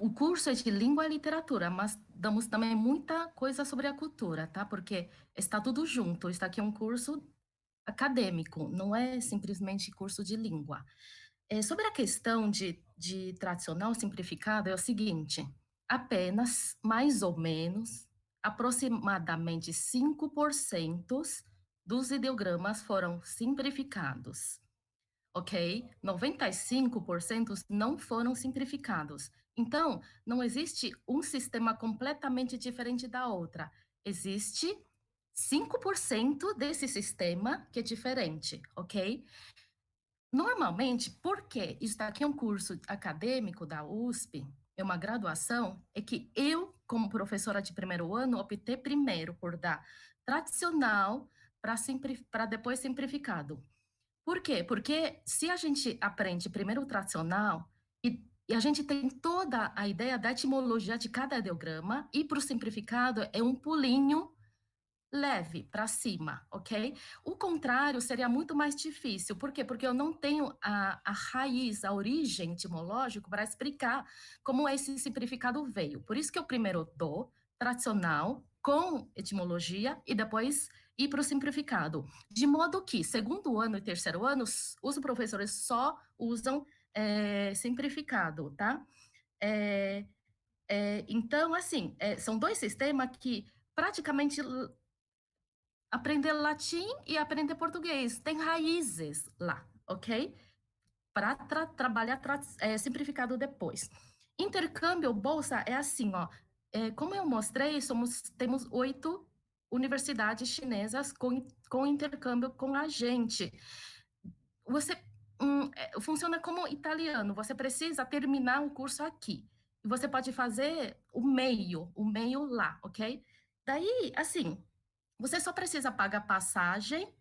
E: O curso é de língua e literatura, mas damos também muita coisa sobre a cultura, tá? Porque está tudo junto. Está aqui um curso acadêmico, não é simplesmente curso de língua. Sobre a questão de tradicional simplificado, é o seguinte: apenas, mais ou menos, aproximadamente 5% dos ideogramas foram simplificados, ok? 95% não foram simplificados. Então, não existe um sistema completamente diferente da outra. Existe 5% desse sistema que é diferente, ok? Normalmente, porque isso aqui é um curso acadêmico da USP, é uma graduação, é que eu, como professora de primeiro ano, optei primeiro por dar tradicional para depois simplificado. Por quê? Porque se a gente aprende primeiro o tradicional e a gente tem toda a ideia da etimologia de cada ideograma, e para o simplificado é um pulinho leve para cima, ok? O contrário seria muito mais difícil. Por quê? Porque eu não tenho a raiz, a origem etimológica para explicar como esse simplificado veio. Por isso que eu primeiro dou tradicional com etimologia e depois ir para o simplificado. De modo que, segundo ano e terceiro ano, os professores só usam simplificado, tá? Então, assim, são dois sistemas que praticamente aprender latim e aprender português. Tem raízes lá, ok? Para trabalhar simplificado depois. Intercâmbio, bolsa, é assim, ó. Como eu mostrei, temos universidades chinesas com intercâmbio com a gente. Você funciona como italiano, você precisa terminar o curso aqui. E você pode fazer o meio lá, ok? Daí, assim, você só precisa pagar passagem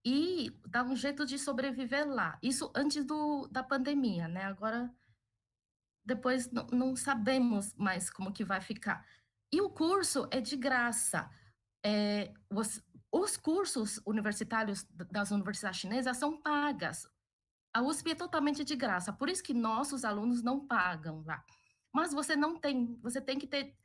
E: e dar um jeito de sobreviver lá. Isso antes da pandemia, né? Agora, depois não sabemos mais como que vai ficar. E o curso é de graça. Os cursos universitários das universidades chinesas são pagas. A USP é totalmente de graça, por isso que nossos alunos não pagam lá. Mas você tem que ter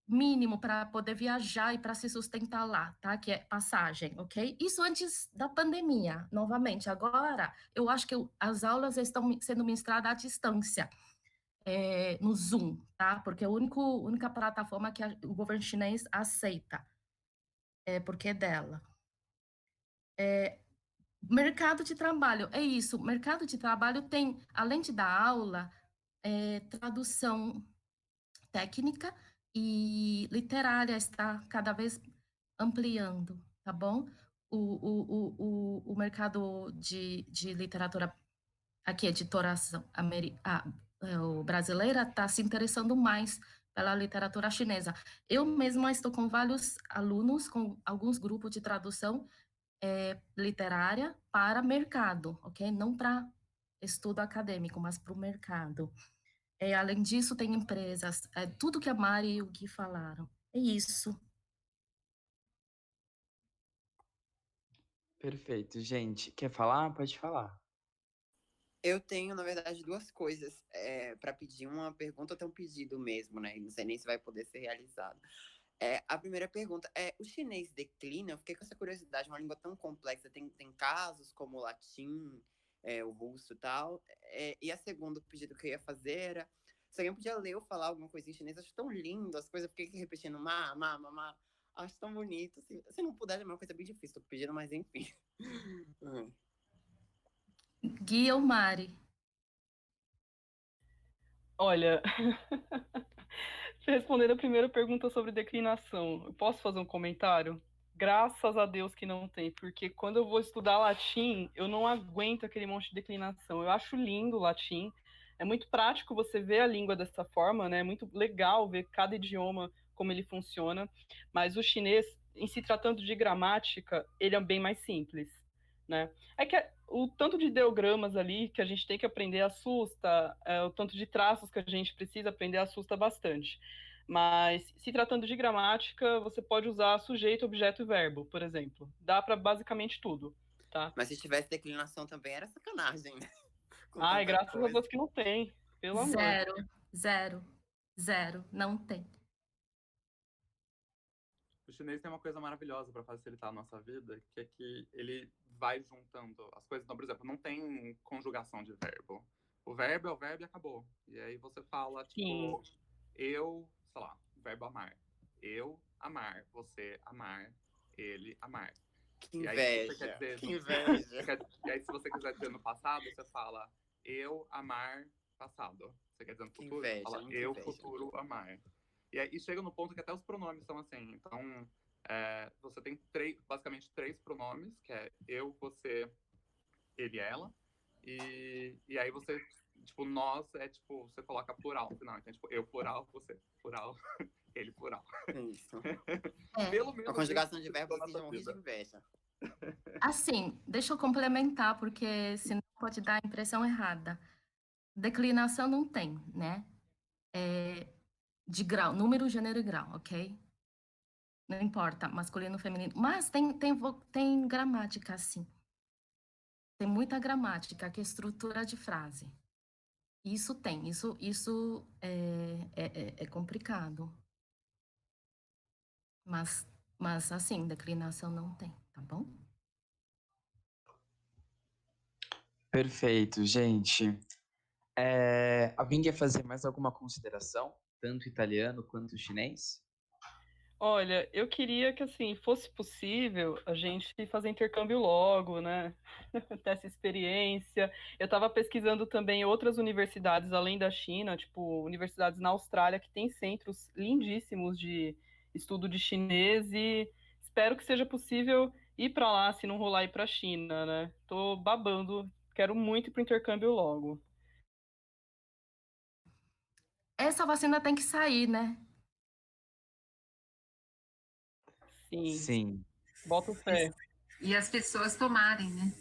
E: mínimo para poder viajar e para se sustentar lá, tá? Que é passagem, ok? Isso antes da pandemia, novamente. Agora, eu acho que as aulas estão sendo ministradas à distância, no Zoom, tá? Porque é a única plataforma que o governo chinês aceita, porque é dela. Mercado de trabalho, é isso. Mercado de trabalho tem, além de dar aula, tradução técnica e literária está cada vez ampliando, tá bom? O mercado de literatura, aqui, editoração brasileira, está se interessando mais pela literatura chinesa. Eu mesma estou com vários alunos, com alguns grupos de tradução literária para mercado, ok? Não para estudo acadêmico, mas para o mercado. Além disso, tem empresas, tudo que a Mari e o Gui falaram. É isso.
A: Perfeito, gente. Quer falar? Pode falar.
C: Eu tenho, na verdade, duas coisas para pedir. Uma pergunta ou até um pedido mesmo, né? Não sei nem se vai poder ser realizado. A primeira pergunta é: o chinês declina? Eu fiquei com essa curiosidade, uma língua tão complexa. Tem casos como o latim, o russo e tal. E a segunda pedido que eu ia fazer era: se alguém podia ler ou falar alguma coisa em chinês, acho tão lindo as coisas. Eu fiquei repetindo ma, ma, ma, ma. Acho tão bonito. Se não puder, é uma coisa bem difícil. Tô pedindo, mas enfim.
E: Gui ou Mari?
G: Olha, respondendo a primeira pergunta sobre declinação, eu posso fazer um comentário? Graças a Deus que não tem, porque quando eu vou estudar latim, eu não aguento aquele monte de declinação. Eu acho lindo o latim, é muito prático você ver a língua dessa forma, né? É muito legal ver cada idioma como ele funciona, mas o chinês, em se tratando de gramática, ele é bem mais simples, né? É que o tanto de ideogramas ali que a gente tem que aprender assusta, o tanto de traços que a gente precisa aprender assusta bastante. Mas, se tratando de gramática, você pode usar sujeito, objeto e verbo, por exemplo. Dá para basicamente tudo, tá?
C: Mas se tivesse declinação também, era sacanagem, né?
G: Ai, graças a Deus que não tem, pelo amor.
E: Zero, não tem.
F: O chinês tem uma coisa maravilhosa para facilitar a nossa vida, que é que ele vai juntando as coisas. Então, por exemplo, não tem conjugação de verbo. O verbo é o verbo e acabou. E aí você fala, tipo,
G: Sim.
F: eu, sei lá, verbo amar. Eu amar, você amar, ele amar.
C: Que inveja, que inveja.
F: E aí, se você quiser dizer no passado, você fala eu amar passado. Você quer dizer no futuro?
C: Inveja,
F: você fala eu futuro amar. E aí chega no ponto que até os pronomes são assim. Então, você tem basicamente três pronomes, que é eu, você, ele e ela. E aí você, tipo, nós tipo, você coloca plural no final. Então, tipo, eu plural, você plural, ele plural.
C: Isso.
F: Pelo menos
C: a conjugação de verbos assim, já morri de inveja.
E: Assim, deixa eu complementar, porque senão pode dar a impressão errada. Declinação não tem, né? De grau, número, gênero e grau, ok? Não importa, masculino, feminino. Mas tem gramática, sim. Tem muita gramática, que é estrutura de frase. Isso tem, isso é complicado. Mas, assim, declinação não tem, tá bom?
A: Perfeito, gente. Alguém quer fazer mais alguma consideração? Tanto italiano quanto chinês?
G: Olha, eu queria que, assim, fosse possível a gente fazer intercâmbio logo, né? Ter essa experiência. Eu estava pesquisando também outras universidades além da China, tipo, universidades na Austrália, que têm centros lindíssimos de estudo de chinês e espero que seja possível ir para lá, se não rolar ir para a China, né? Tô babando, quero muito ir pro intercâmbio logo.
E: Essa vacina tem que sair, né?
G: Sim,
A: Sim.
G: boto fé.
B: E as pessoas tomarem, né?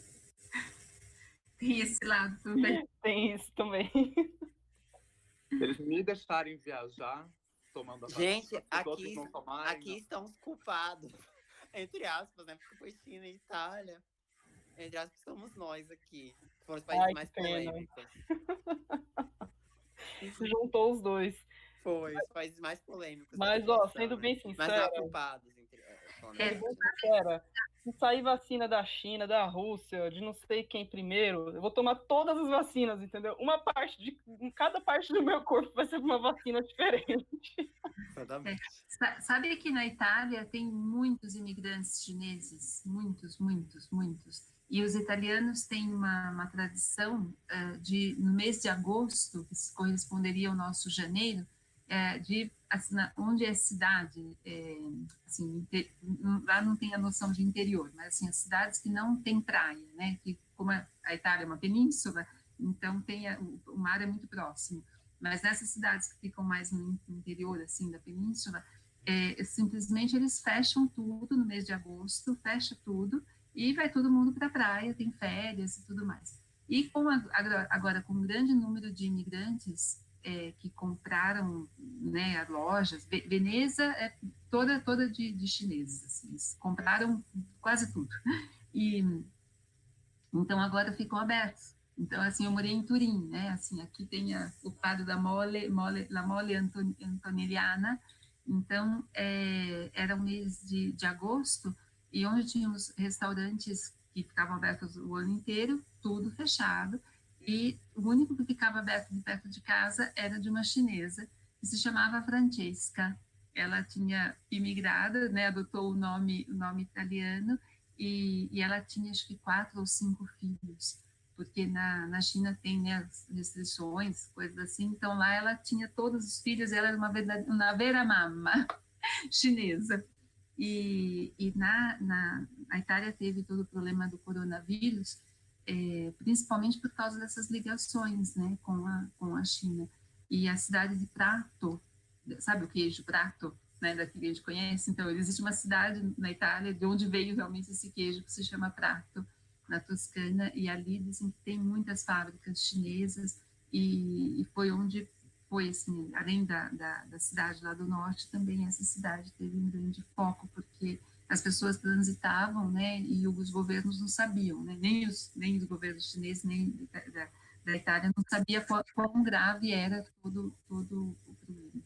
B: Tem esse lado também.
G: Tem isso também.
F: Se eles me deixarem viajar tomando a vacina,
C: Gente,
F: se os outros não tomarem,
C: aqui estão os culpados, entre aspas, né? Porque foi China e Itália. Entre aspas, somos nós aqui, que foram os países
G: Ai,
C: mais
G: que pena.
C: polêmicos.
G: Se juntou os dois.
C: Foi, os países mais polêmicos da
G: Mas, ó,
C: situação,
G: sendo
C: né?
G: bem
C: Mas
G: sincera,
C: não culpados, falando a
G: sendo bem
C: verdade.
G: sincera, se sair vacina da China, da Rússia, de não sei quem primeiro, eu vou tomar todas as vacinas, entendeu? Cada parte do meu corpo vai ser uma vacina diferente.
C: Exatamente.
B: Sabe que na Itália tem muitos imigrantes chineses, muitos, muitos, muitos. E os italianos têm uma tradição no mês de agosto, que corresponderia ao nosso janeiro, assim, onde é cidade, assim, lá não tem a noção de interior, mas assim, as cidades que não têm praia, né? Que como a Itália é uma península, então o mar é muito próximo. Mas nessas cidades que ficam mais no interior, assim, da península, simplesmente eles fecham tudo no mês de agosto, fecha tudo, e vai todo mundo para a praia, tem férias e tudo mais. E agora, com um grande número de imigrantes que compraram, né, lojas, Veneza é toda de chineses, assim, eles compraram quase tudo. E então agora ficam abertos. Então, assim, eu morei em Turim, né? Assim, aqui tem o quadro da La Mole Antonelliana. Então, era um mês de agosto e onde tínhamos restaurantes que ficavam abertos o ano inteiro, tudo fechado. E o único que ficava aberto de perto de casa era de uma chinesa que se chamava Francesca. Ela tinha imigrado, né? Adotou o nome italiano e ela tinha acho que 4 ou 5 filhos, porque na China tem, né, as restrições, coisas assim, então lá ela tinha todos os filhos, ela era uma vera mama chinesa. E na Itália teve todo o problema do coronavírus, principalmente por causa dessas ligações, né, com a China. E a cidade de Prato, sabe o queijo Prato, né, daqui que a gente conhece? Então, existe uma cidade na Itália de onde veio realmente esse queijo que se chama Prato, na Toscana, e ali dizem que tem muitas fábricas chinesas e foi onde foi, assim, além da cidade lá do norte, também essa cidade teve um grande foco, porque as pessoas transitavam, né, e os governos não sabiam, né, nem os governos chineses, nem da Itália não sabia quão grave era todo o problema.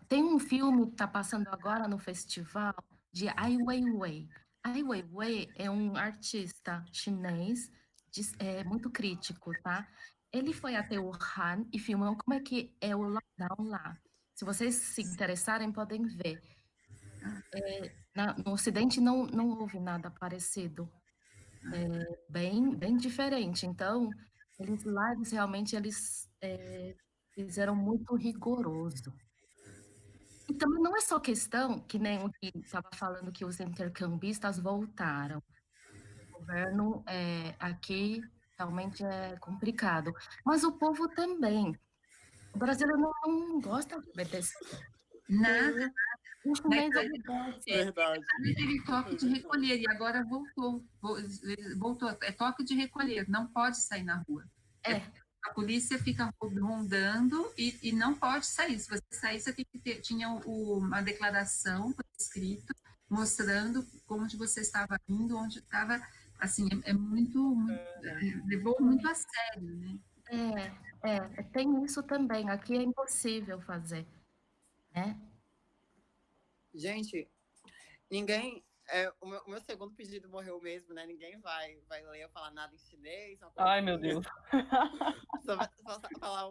E: Tem um filme que está passando agora no festival de Ai Weiwei. Ai Weiwei é um artista chinês muito crítico, tá? Ele foi até Wuhan e filmou como é que é o lockdown lá. Se vocês se interessarem, podem ver. No Ocidente não houve nada parecido. Bem diferente. Então, eles realmente fizeram muito rigoroso. E também não é só questão, que nem o que estava falando que os intercambistas voltaram. O governo aqui realmente é complicado. Mas o povo também. O brasileiro não gosta de obedecer.
B: Nada.
E: O chinês obedece.
C: Verdade.
B: Teve toque de recolher e agora voltou. É toque de recolher, não pode sair na rua. A polícia fica rondando e não pode sair. Se você sair, você tem que tinha uma declaração por escrito mostrando onde você estava indo, onde estava, assim, levou muito a sério, né?
E: Tem isso também. Aqui é impossível fazer, né?
C: Gente, ninguém... o meu segundo pedido morreu mesmo, né? Ninguém vai ler ou falar nada em chinês.
G: Ai, meu Deus.
C: Só falar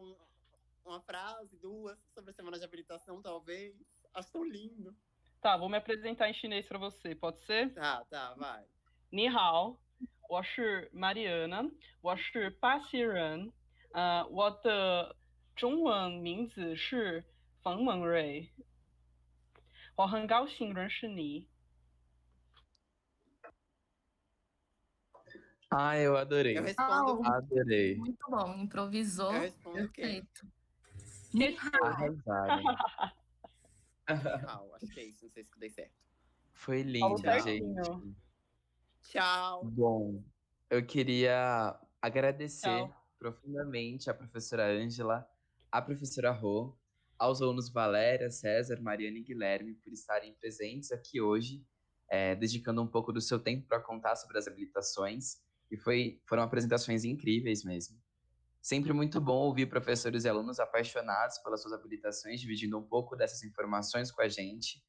C: uma frase, duas, sobre a semana de habilitação, talvez. Acho tão lindo.
G: Tá, vou me apresentar em chinês para você, pode ser?
C: Tá, vai.
G: 你好，我是 Mariana，我是巴西人，我的中文名字是冯蒙瑞。很高兴认识你。
A: Ah, eu adorei.
C: Eu respondo,
A: Adorei.
E: Muito bom, improvisou.
C: eu respondo o quê?
E: Perfeito.
A: Arrasaram.
C: Tchau, acho que é isso, não sei se escutei certo.
A: Foi
G: Falou
A: lindo,
G: certinho.
A: gente.
C: Tchau.
A: Bom, eu queria agradecer
G: Tchau.
A: profundamente a professora Ângela, a professora Rô, aos alunos Valéria, César, Mariana e Guilherme por estarem presentes aqui hoje, dedicando um pouco do seu tempo para contar sobre as habilitações. E foram apresentações incríveis mesmo. Sempre muito bom ouvir professores e alunos apaixonados pelas suas habilitações, dividindo um pouco dessas informações com a gente,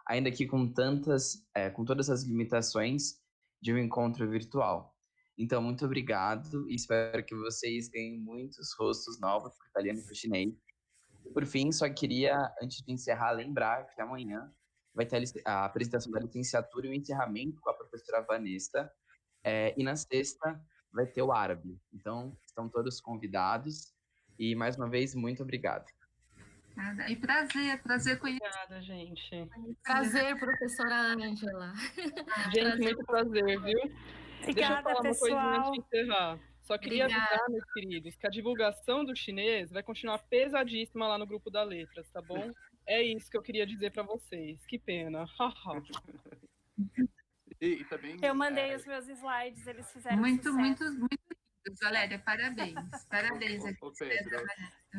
A: ainda que com todas as limitações de um encontro virtual. Então, muito obrigado e espero que vocês ganhem muitos rostos novos para o italiano e para o chinês. E, por fim, só queria, antes de encerrar, lembrar que amanhã vai ter a apresentação da licenciatura e o encerramento com a professora Vanessa, e na sexta vai ter o árabe. Então, estão todos convidados. E, mais uma vez, muito obrigado.
B: Nada. E prazer conhecer.
G: Obrigada, gente.
E: Prazer, professora Ângela.
G: Gente, muito prazer, viu? Deixa eu
H: Obrigada,
G: falar uma coisinha
H: pessoal.
G: antes de encerrar. Só queria avisar, meus queridos, que a divulgação do chinês vai continuar pesadíssima lá no grupo da Letras, tá bom? É isso que eu queria dizer para vocês. Que pena.
F: E também.
H: Eu mandei os meus slides, eles fizeram
B: Muito
H: sucesso.
B: lindos, Valéria. Parabéns. Parabéns aqui.
F: Ô, Pedro,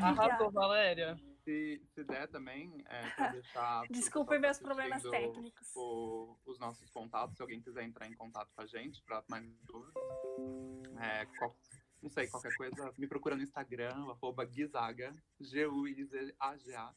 G: Arrasou, Valéria.
F: se der também, para deixar.
H: Desculpem meus problemas
F: assistindo
H: técnicos.
F: os nossos contatos, se alguém quiser entrar em contato com a gente para mais dúvidas. Não sei, qualquer coisa, me procura no Instagram, @Guizaga, Guizaga.